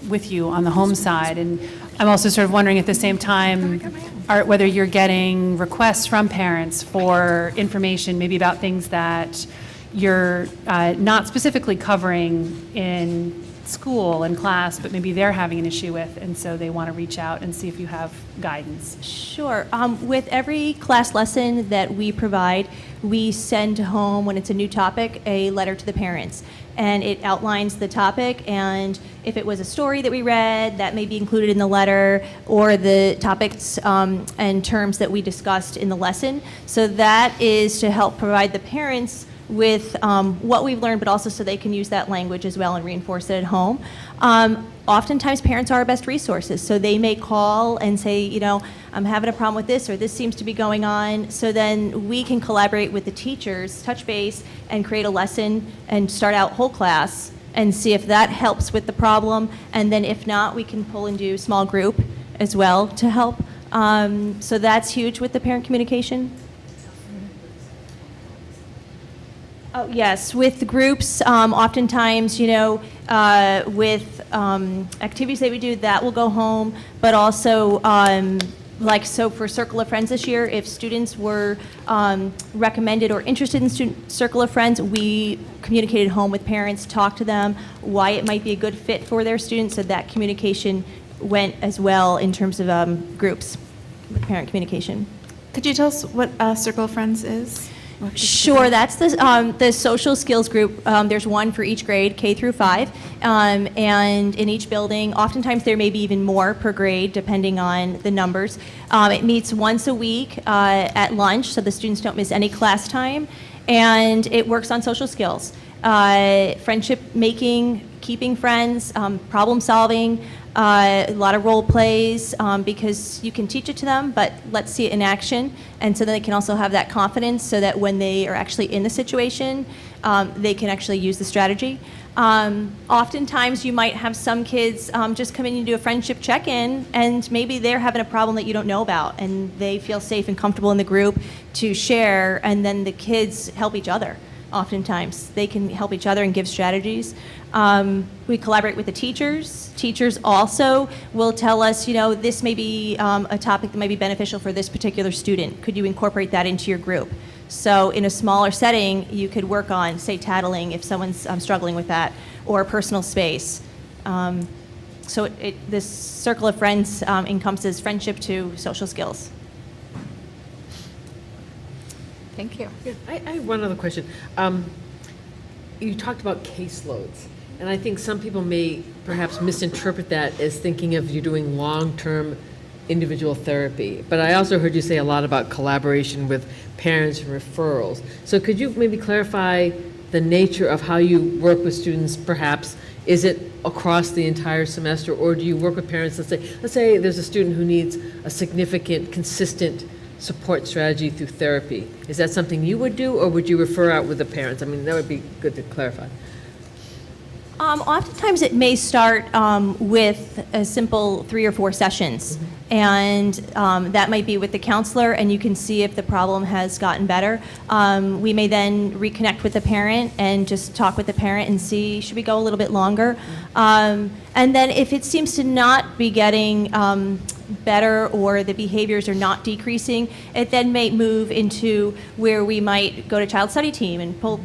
with you on the home side. And I'm also sort of wondering at the same time, whether you're getting requests from parents for information, maybe about things that you're not specifically covering in school and class, but maybe they're having an issue with, and so they want to reach out and see if you have guidance.
Sure. With every class lesson that we provide, we send home, when it's a new topic, a letter to the parents. And it outlines the topic, and if it was a story that we read, that may be included in the letter, or the topics and terms that we discussed in the lesson. So that is to help provide the parents with what we've learned, but also so they can use that language as well and reinforce it at home. Oftentimes, parents are our best resources, so they may call and say, you know, I'm having a problem with this, or this seems to be going on. So then we can collaborate with the teachers, touch base, and create a lesson and start out whole class and see if that helps with the problem. And then if not, we can pull and do small group as well to help. So that's huge with the parent communication. Oh, yes, with the groups, oftentimes, you know, with activities that we do, that will go home, but also, like, so for Circle of Friends this year, if students were recommended or interested in Student Circle of Friends, we communicated home with parents, talked to them, why it might be a good fit for their students, so that communication went as well in terms of groups with parent communication.
Could you tell us what Circle of Friends is?
Sure, that's the social skills group. There's one for each grade, K through 5, and in each building, oftentimes there may be even more per grade, depending on the numbers. It meets once a week at lunch, so the students don't miss any class time, and it works on social skills, friendship making, keeping friends, problem solving. A lot of role plays because you can teach it to them, but let's see it in action. And so then they can also have that confidence so that when they are actually in the situation, they can actually use the strategy. Oftentimes you might have some kids just come in and do a friendship check-in, and maybe they're having a problem that you don't know about, and they feel safe and comfortable in the group to share, and then the kids help each other. Oftentimes, they can help each other and give strategies. We collaborate with the teachers. Teachers also will tell us, you know, this may be a topic that might be beneficial for this particular student. Could you incorporate that into your group? So in a smaller setting, you could work on, say, tattling if someone's struggling with that, or personal space. So this Circle of Friends encompasses friendship to social skills.
Thank you. Yeah, I have one other question. You talked about caseloads, and I think some people may perhaps misinterpret that as thinking of you doing long-term individual therapy. But I also heard you say a lot about collaboration with parents and referrals. So could you maybe clarify the nature of how you work with students, perhaps? Is it across the entire semester, or do you work with parents? Let's say there's a student who needs a significant, consistent support strategy through therapy. Is that something you would do, or would you refer out with the parents? I mean, that would be good to clarify.
Oftentimes it may start with a simple 3 or 4 sessions, and that might be with the counselor, and you can see if the problem has gotten better. We may then reconnect with the parent and just talk with the parent and see, should we go a little bit longer? And then if it seems to not be getting better, or the behaviors are not decreasing, it then may move into where we might go to child study team and pull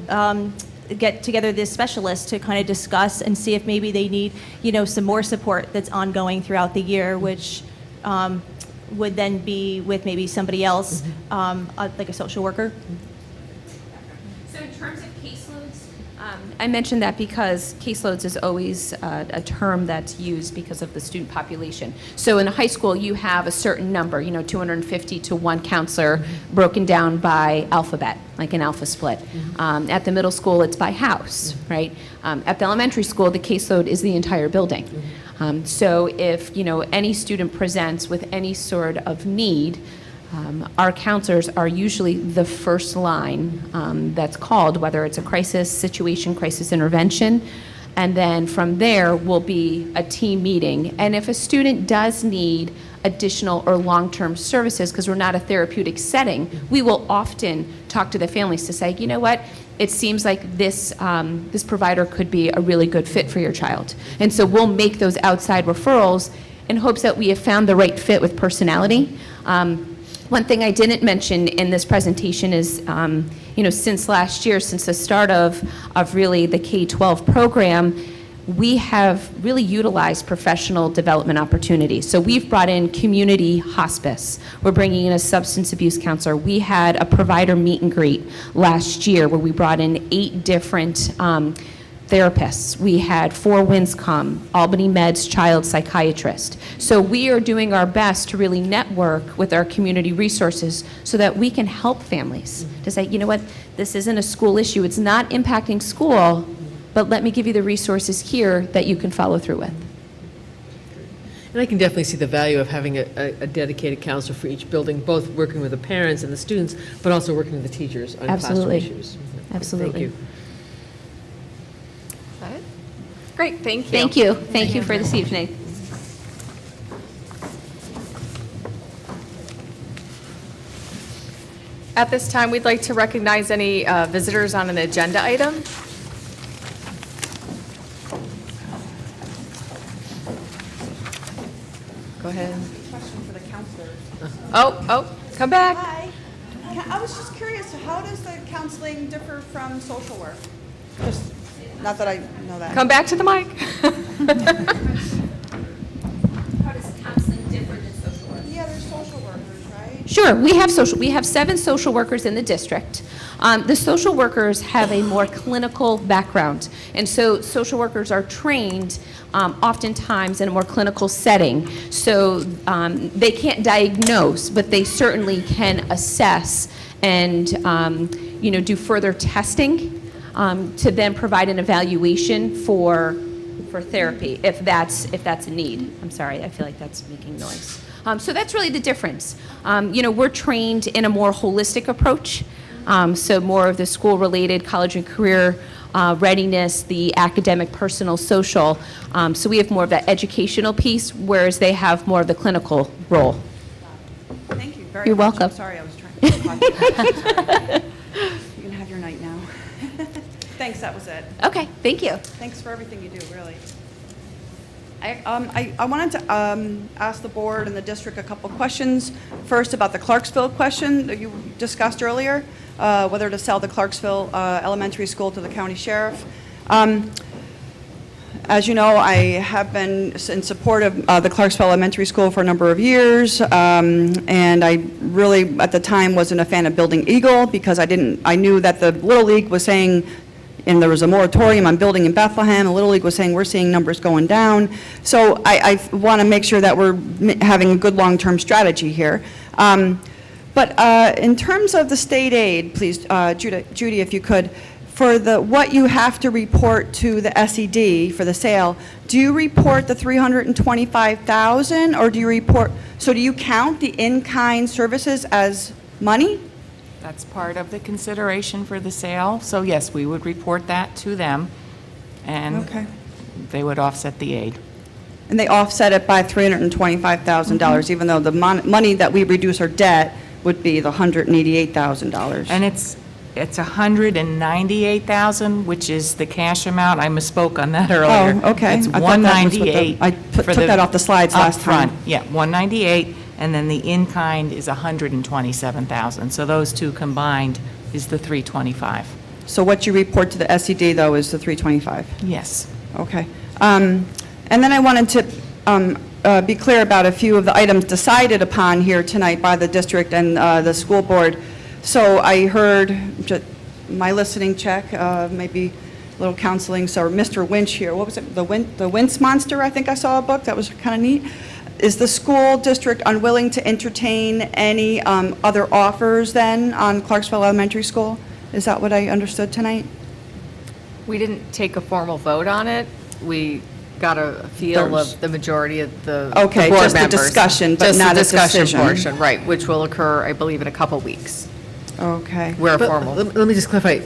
get together this specialist to kind of discuss and see if maybe they need, you know, some more support that's ongoing throughout the year, which would then be with maybe somebody else, like a social worker.
So in terms of caseloads, I mentioned that because caseloads is always a term that's used because of the student population. So in a high school, you have a certain number, you know, 250 to 1 counselor, broken down by alphabet, like an alpha split. At the middle school, it's by house, right? At the elementary school, the caseload is the entire building. So if, you know, any student presents with any sort of need, our counselors are usually the first line that's called, whether it's a crisis situation, crisis intervention, and then from there will be a team meeting. And if a student does need additional or long-term services, because we're not a therapeutic setting, we will often talk to the families to say, you know what, it seems like this provider could be a really good fit for your child. And so we'll make those outside referrals in hopes that we have found the right fit with personality. One thing I didn't mention in this presentation is, since last year, since the start of really the K-12 program, we have really utilized professional development opportunities. So we've brought in community hospice. We're bringing in a substance abuse counselor. We had a provider meet and greet last year where we brought in 8 different therapists. We had 4 Winds come, Albany Meds child psychiatrist. So we are doing our best to really network with our community resources so that we can help families to say, you know what, this isn't a school issue. It's not impacting school, but let me give you the resources here that you can follow through with.
And I can definitely see the value of having a dedicated counselor for each building, both working with the parents and the students, but also working with the teachers on classroom issues.
Absolutely.
Thank you.
Great, thank you.
Thank you. Thank you for this evening.
At this time, we'd like to recognize any visitors on an agenda item. Go ahead.
Question for the counselors.
Oh, come back.
Hi. I was just curious, how does the counseling differ from social work? Just, not that I know that.
Come back to the mic.
How does counseling differ than social work?
Yeah, there's social workers, right?
Sure, we have 7 social workers in the district. The social workers have a more clinical background, and so social workers are trained oftentimes in a more clinical setting. So they can't diagnose, but they certainly can assess and do further testing to then provide an evaluation for therapy if that's a need. I'm sorry, I feel like that's making noise. So that's really the difference. We're trained in a more holistic approach, so more of the school-related, college and career readiness, the academic, personal, social. So we have more of that educational piece, whereas they have more of the clinical role.
Thank you very much.
You're welcome.
I'm sorry, I was trying to talk. You can have your night now. Thanks, that was it.
Okay, thank you.
Thanks for everything you do, really. I wanted to ask the board and the district a couple questions. First, about the Clarksville question that you discussed earlier, whether to sell the Clarksville Elementary School to the county sheriff. As you know, I have been in support of the Clarksville Elementary School for a number of years, and I really, at the time, wasn't a fan of building Eagle because I knew that the Little League was saying, and there was a moratorium on building in Bethlehem, and Little League was saying, we're seeing numbers going down. So I want to make sure that we're having a good long-term strategy here. But in terms of the state aid, please, Judy, if you could, for what you have to report to the SED for the sale, do you report the $325,000, or do you count the in-kind services as money?
That's part of the consideration for the sale. So yes, we would report that to them, and they would offset the aid.
And they offset it by $325,000, even though the money that we reduce our debt would be the $188,000.
And it's $198,000, which is the cash amount. I misspoke on that earlier.
Oh, okay.
It's
I thought that was what
$198.
I took that off the slides last time.
Yeah, $198, and then the in-kind is $127,000. So those two combined is the $325.
So what you report to the SED, though, is the $325?
Yes.
Okay. And then I wanted to be clear about a few of the items decided upon here tonight by the district and the school board. So I heard my listening check, maybe a little counseling. So Mr. Winch here, what was it? The Wince Monster, I think I saw a book. That was kind of neat. Is the school district unwilling to entertain any other offers then on Clarksville Elementary School? Is that what I understood tonight?
We didn't take a formal vote on it. We got a feel of the majority of the board members.
Okay, just a discussion, but not a decision.
Just the discussion portion, right, which will occur, I believe, in a couple weeks.
Okay.
We're a
But
formal.
Let me just clarify.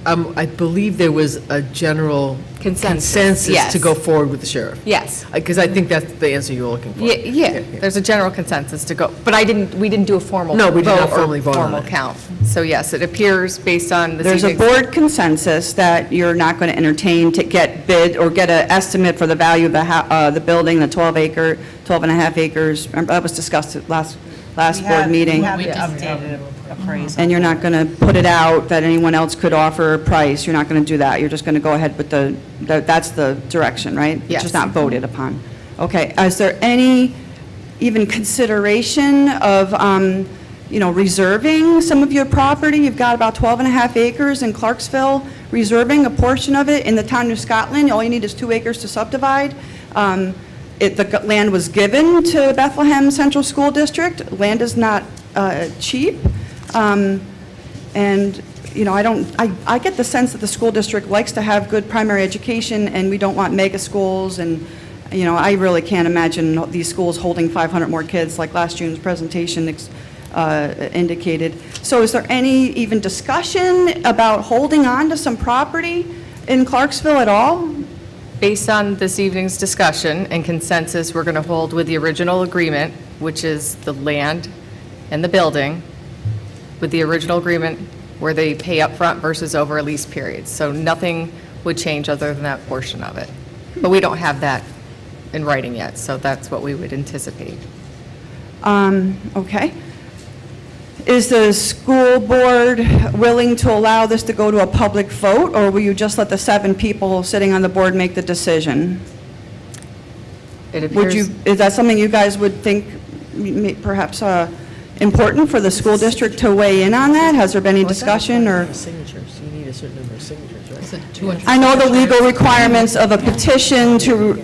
I believe there was a general consensus
yes.
to go forward with the sheriff.
Yes.
Because I think that's the answer you were looking for.
Yeah, there's a general consensus to go, but we didn't do a formal
No, we did not
vote or
formally vote on
formal
it.
count. So yes, it appears based on this
There's a
evening's-
board consensus that you're not going to entertain to get bid or get an estimate for the value of the building, the 12 and a half acres. Remember, that was discussed at last board meeting.
We have the updated appraisal.
And you're not going to put it out that anyone else could offer a price. You're not going to do that. You're just going to go ahead with that's the direction, right? It's
Yes.
just not voted upon. Okay. Is there any even consideration of, reserving some of your property? You've got about 12 and a half acres in Clarksville, reserving a portion of it in the town of Scotland. All you need is 2 acres to subdivide. The land was given to Bethlehem Central School District. Land is not cheap. And, I get the sense that the school district likes to have good primary education, and we don't want mega schools, and, I really can't imagine these schools holding 500 more kids like last June's presentation indicated. So is there any even discussion about holding on to some property in Clarksville at all?
Based on this evening's discussion and consensus, we're going to hold with the original agreement, which is the land and the building, with the original agreement where they pay up front versus over a lease period. So nothing would change other than that portion of it. But we don't have that in writing yet, so that's what we would anticipate.
Okay. Is the school board willing to allow this to go to a public vote, or will you just let the 7 people sitting on the board make the decision?
It
Would
appears,
is that something you guys would think perhaps important for the school district to weigh in on that? Has there been any discussion, or?
Signatures, you need a certain number of signatures, right?
I know the legal requirements of a petition to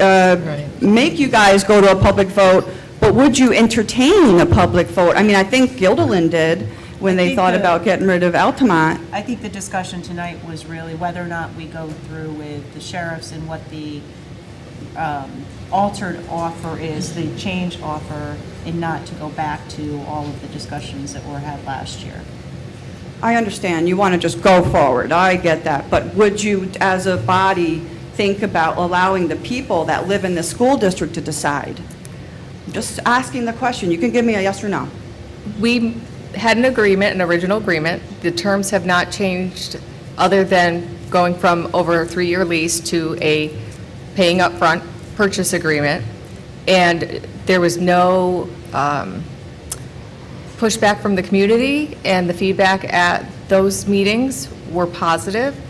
make you guys go to a public vote, but would you entertain a public vote? I mean, I think Guilderland did when they
think
thought
the-
about getting rid of Altamont.
I think the discussion tonight was really whether or not we go through with the sheriffs and what the altered offer is, the change offer, and not to go back to all of the discussions that were had last year.
I understand, you want to just go forward, I get that, but would you, as a body, think about allowing the people that live in the school district to decide? I'm just asking the question, you can give me a yes or no.
we had an agreement, an original agreement. The terms have not changed other than going from over a 3-year lease to a paying upfront purchase agreement. And there was no pushback from the community, and the feedback at those meetings were positive.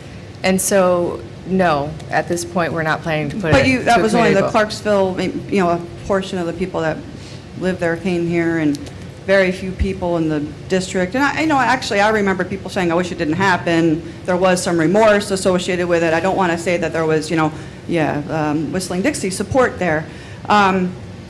And so, no, at this point, we're not planning to put it
But
to
that
a
was only
community
the
vote.
Clarksville, a portion of the people that live there came here, and very few people in the district. And I remember people saying, I wish it didn't happen. There was some remorse associated with it. I don't want to say that there was, Whistling Dixie support there.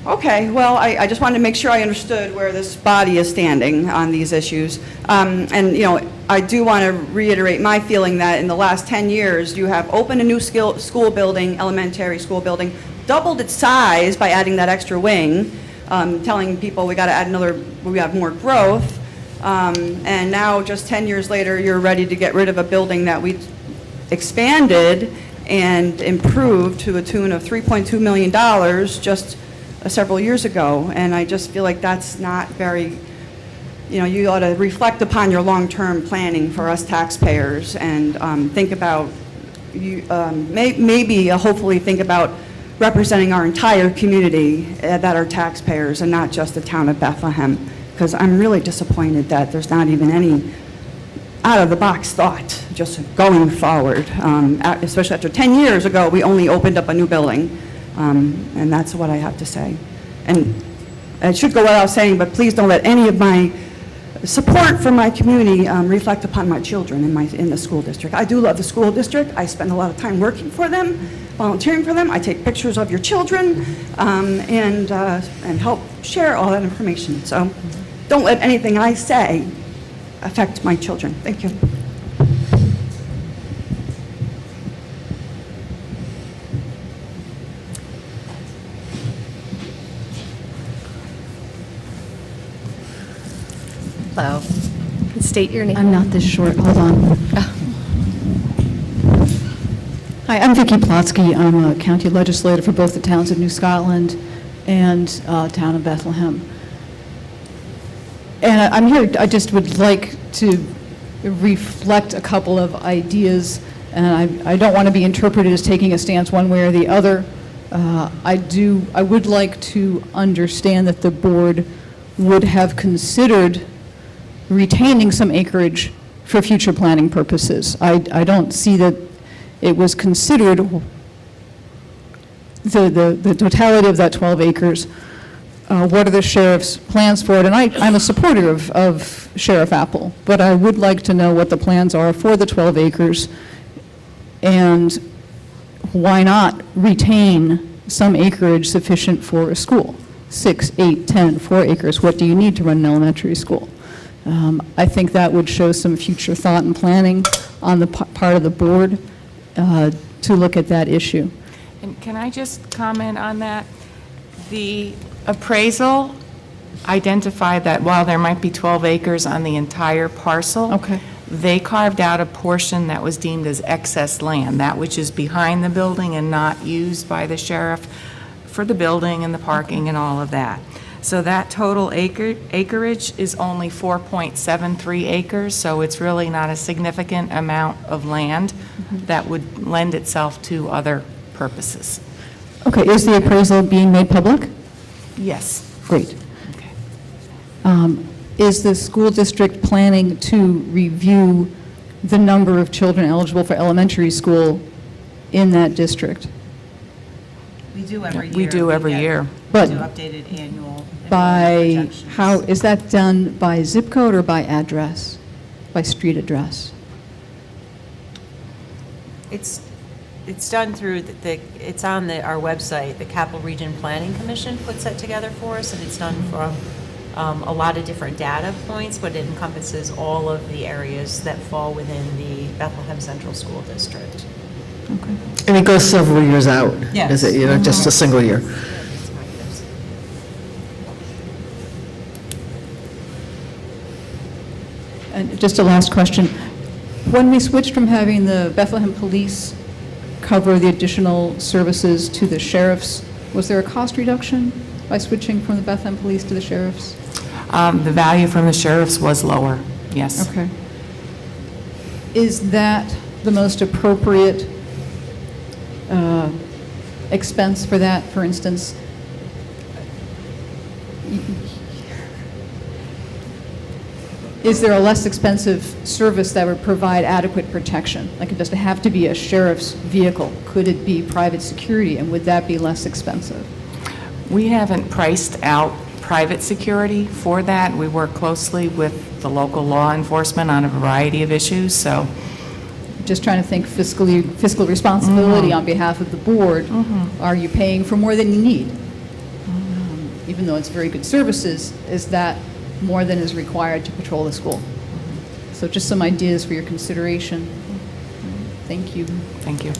Okay, well, I just wanted to make sure I understood where this body is standing on these issues. I do want to reiterate my feeling that in the last 10 years, you have opened a new school building, elementary school building, doubled its size by adding that extra wing, telling people we got to add we have more growth. And now, just 10 years later, you're ready to get rid of a building that we expanded and improved to a tune of $3.2 million just several years ago. And I just feel like that's not very, you ought to reflect upon your long-term planning for us taxpayers and think about, hopefully think about representing our entire community that are taxpayers and not just the town of Bethlehem. Because I'm really disappointed that there's not even any out-of-the-box thought just going forward. Especially after 10 years ago, we only opened up a new building. And that's what I have to say. And it should go without saying, but please don't let any of my support for my community reflect upon my children in the school district. I do love the school district. I spend a lot of time working for them, volunteering for them. I take pictures of your children and help share all that information. So don't let anything I say affect my children. Thank you.
Hello. It's state your name.
I'm not this short, hold on. Hi, I'm Vicki Plotsky. I'm a county legislator for both the towns of New Scotland and town of Bethlehem. And I'm here, I just would like to reflect a couple of ideas, and I don't want to be interpreted as taking a stance one way or the other. I would like to understand that the board would have considered retaining some acreage for future planning purposes. I don't see that it was considered the totality of that 12 acres. What are the sheriff's plans for it? And I'm a supporter of Sheriff Apple, but I would like to know what the plans are for the 12 acres, and why not retain some acreage sufficient for a school? 6, 8, 10, 4 acres. What do you need to run an elementary school? I think that would show some future thought and planning on the part of the board to look at that issue.
And can I just comment on that? The appraisal identified that while there might be 12 acres on the entire parcel, they carved out a portion that was deemed as excess land, that which is behind the building and not used by the sheriff for the building and the parking and all of that. So that total acreage is only 4.73 acres, so it's really not a significant amount of land that would lend itself to other purposes.
Okay, is the appraisal being made public?
Yes.
Great. Is the school district planning to review the number of children eligible for elementary school in that district?
We do every year.
We do every year.
But
We do updated annual.
by, how, is that done by zip code or by address? By street address?
It's done through it's on our website. The Capital Region Planning Commission puts that together for us, and it's done from a lot of different data points, but it encompasses all of the areas that fall within the Bethlehem Central School District.
And it goes several years out?
Yes.
Is it, just a single year?
And just a last question. When we switched from having the Bethlehem Police cover the additional services to the sheriffs, was there a cost reduction by switching from the Bethlehem Police to the sheriffs?
The value from the sheriffs was lower, yes.
Okay. Is that the most appropriate expense for that, for instance? Is there a less expensive service that would provide adequate protection? Like, it doesn't have to be a sheriff's vehicle. Could it be private security, and would that be less expensive?
We haven't priced out private security for that. We work closely with the local law enforcement on a variety of issues, so.
Just trying to think fiscal responsibility on behalf of the board. Are you paying for more than you need? Even though it's very good services, is that more than is required to patrol the school? So just some ideas for your consideration. Thank you.
Thank you.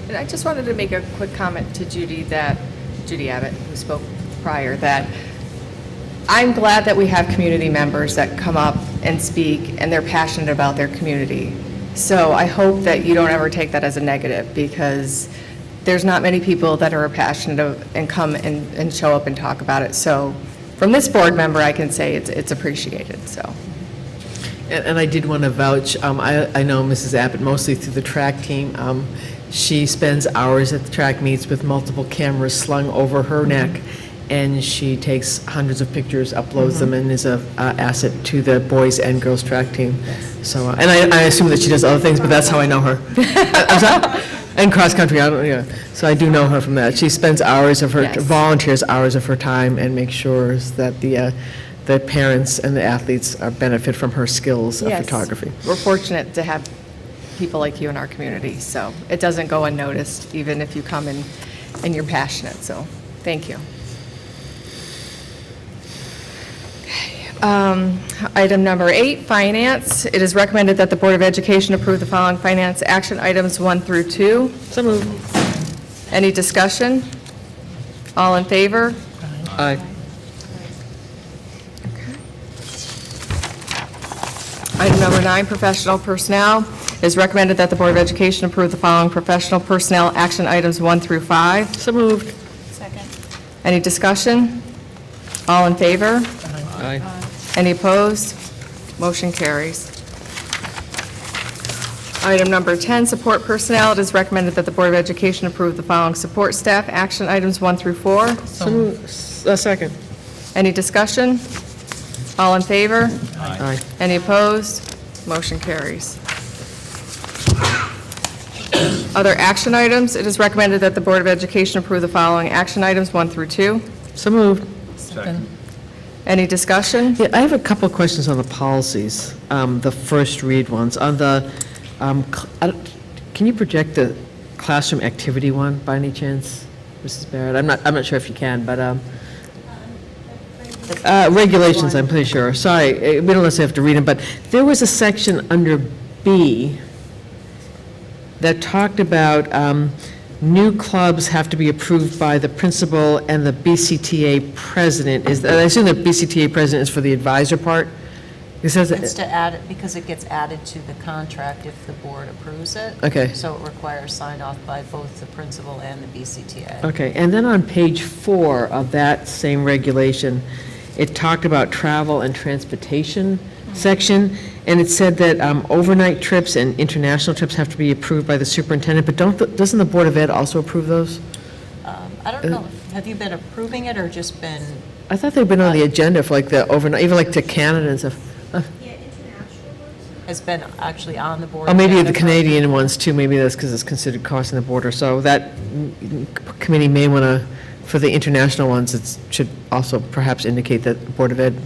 And I just wanted to make a quick comment to Judy Abbott, who spoke prior, that I'm glad that we have community members that come up and speak, and they're passionate about their community. So I hope that you don't ever take that as a negative, because there's not many people that are passionate and come and show up and talk about it. So from this board member, I can say it's appreciated, so.
And I did want to vouch, I know Mrs. Abbott mostly through the track team. She spends hours at the track meets with multiple cameras slung over her neck, and she takes hundreds of pictures, uploads them, and is an asset to the boys and girls track team. So, and I assume that she does other things, but that's how I know her. I'm sorry? And cross-country, so I do know her from that. She spends hours of her, volunteers hours of her time, and makes sure that the parents and the athletes benefit from her skills of photography.
We're fortunate to have people like you in our community, so it doesn't go unnoticed, even if you come and you're passionate, so thank you. Item number 8, finance. It is recommended that the Board of Education approve the following finance action items 1 through 2.
So moved.
Any discussion? All in favor?
Aye.
Item number 9, professional personnel. It is recommended that the Board of Education approve the following professional personnel action items 1 through 5.
So moved.
Second.
Any discussion? All in favor?
Aye.
Any opposed? Motion carries. Item number 10, support personnel. It is recommended that the Board of Education approve the following support staff action items 1 through 4.
Second.
Any discussion? All in favor?
Aye.
Any opposed? Motion carries. Other action items. It is recommended that the Board of Education approve the following action items 1 through 2.
So moved.
Any discussion?
Yeah, I have a couple of questions on the policies, the first read ones. On the, can you project the classroom activity one by any chance, Mrs. Barrett? I'm not sure if you can, but, regulations, I'm pretty sure. Sorry, we don't necessarily have to read them, but there was a section under B that talked about new clubs have to be approved by the principal and the BCTA president. I assume the BCTA president is for the advisor part? It says that-
It's to add it, because it gets added to the contract if the board approves it.
Okay.
So it requires sign off by both the principal and the BCTA.
Okay, and then on page 4 of that same regulation, it talked about travel and transportation section, and it said that overnight trips and international trips have to be approved by the superintendent, but doesn't the Board of Ed also approve those?
I don't know, have you been approving it or just been?
I thought they've been on the agenda for like the overnight, even like to Canada and stuff.
Has been actually on the board?
Oh, maybe the
agenda?
Canadian ones too, maybe that's because it's considered crossing the border, so that committee may want to, for the international ones, it should also perhaps indicate that the Board of Ed.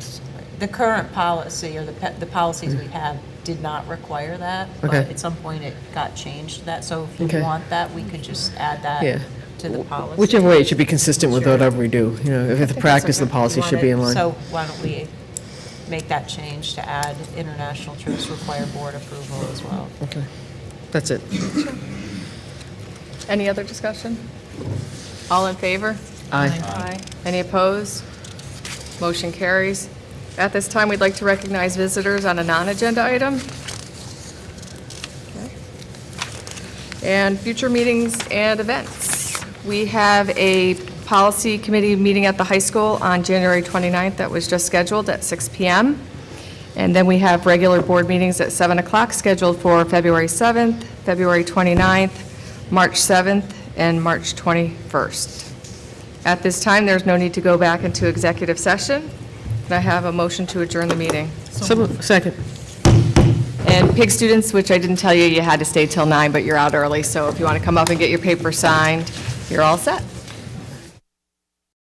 The current policy, or the policies we have, did not require that. But
Okay.
at some point, it got changed to that. So if you
Okay.
want that, we could just add that
Yeah.
to the policy.
Whichever way, it should be consistent with whatever we do, you know, if it's the practice, the policy should be in line.
So why don't we make that change to add international trips require board approval as well?
Okay, that's it.
Any other discussion? All in favor?
Aye.
Any opposed? Motion carries. At this time, we'd like to recognize visitors on a non-agenda item. Okay. And future meetings and events. We have a policy committee meeting at the high school on January 29th that was just scheduled at 6 p.m. And then we have regular board meetings at 7 o'clock scheduled for February 7th, February 29th, March 7th, and March 21st. At this time, there's no need to go back into executive session. Can I have a motion to adjourn the meeting?
Second.
And PIG students, which I didn't tell you, you had to stay till 9, but you're out early, so if you want to come up and get your paper signed, you're all set.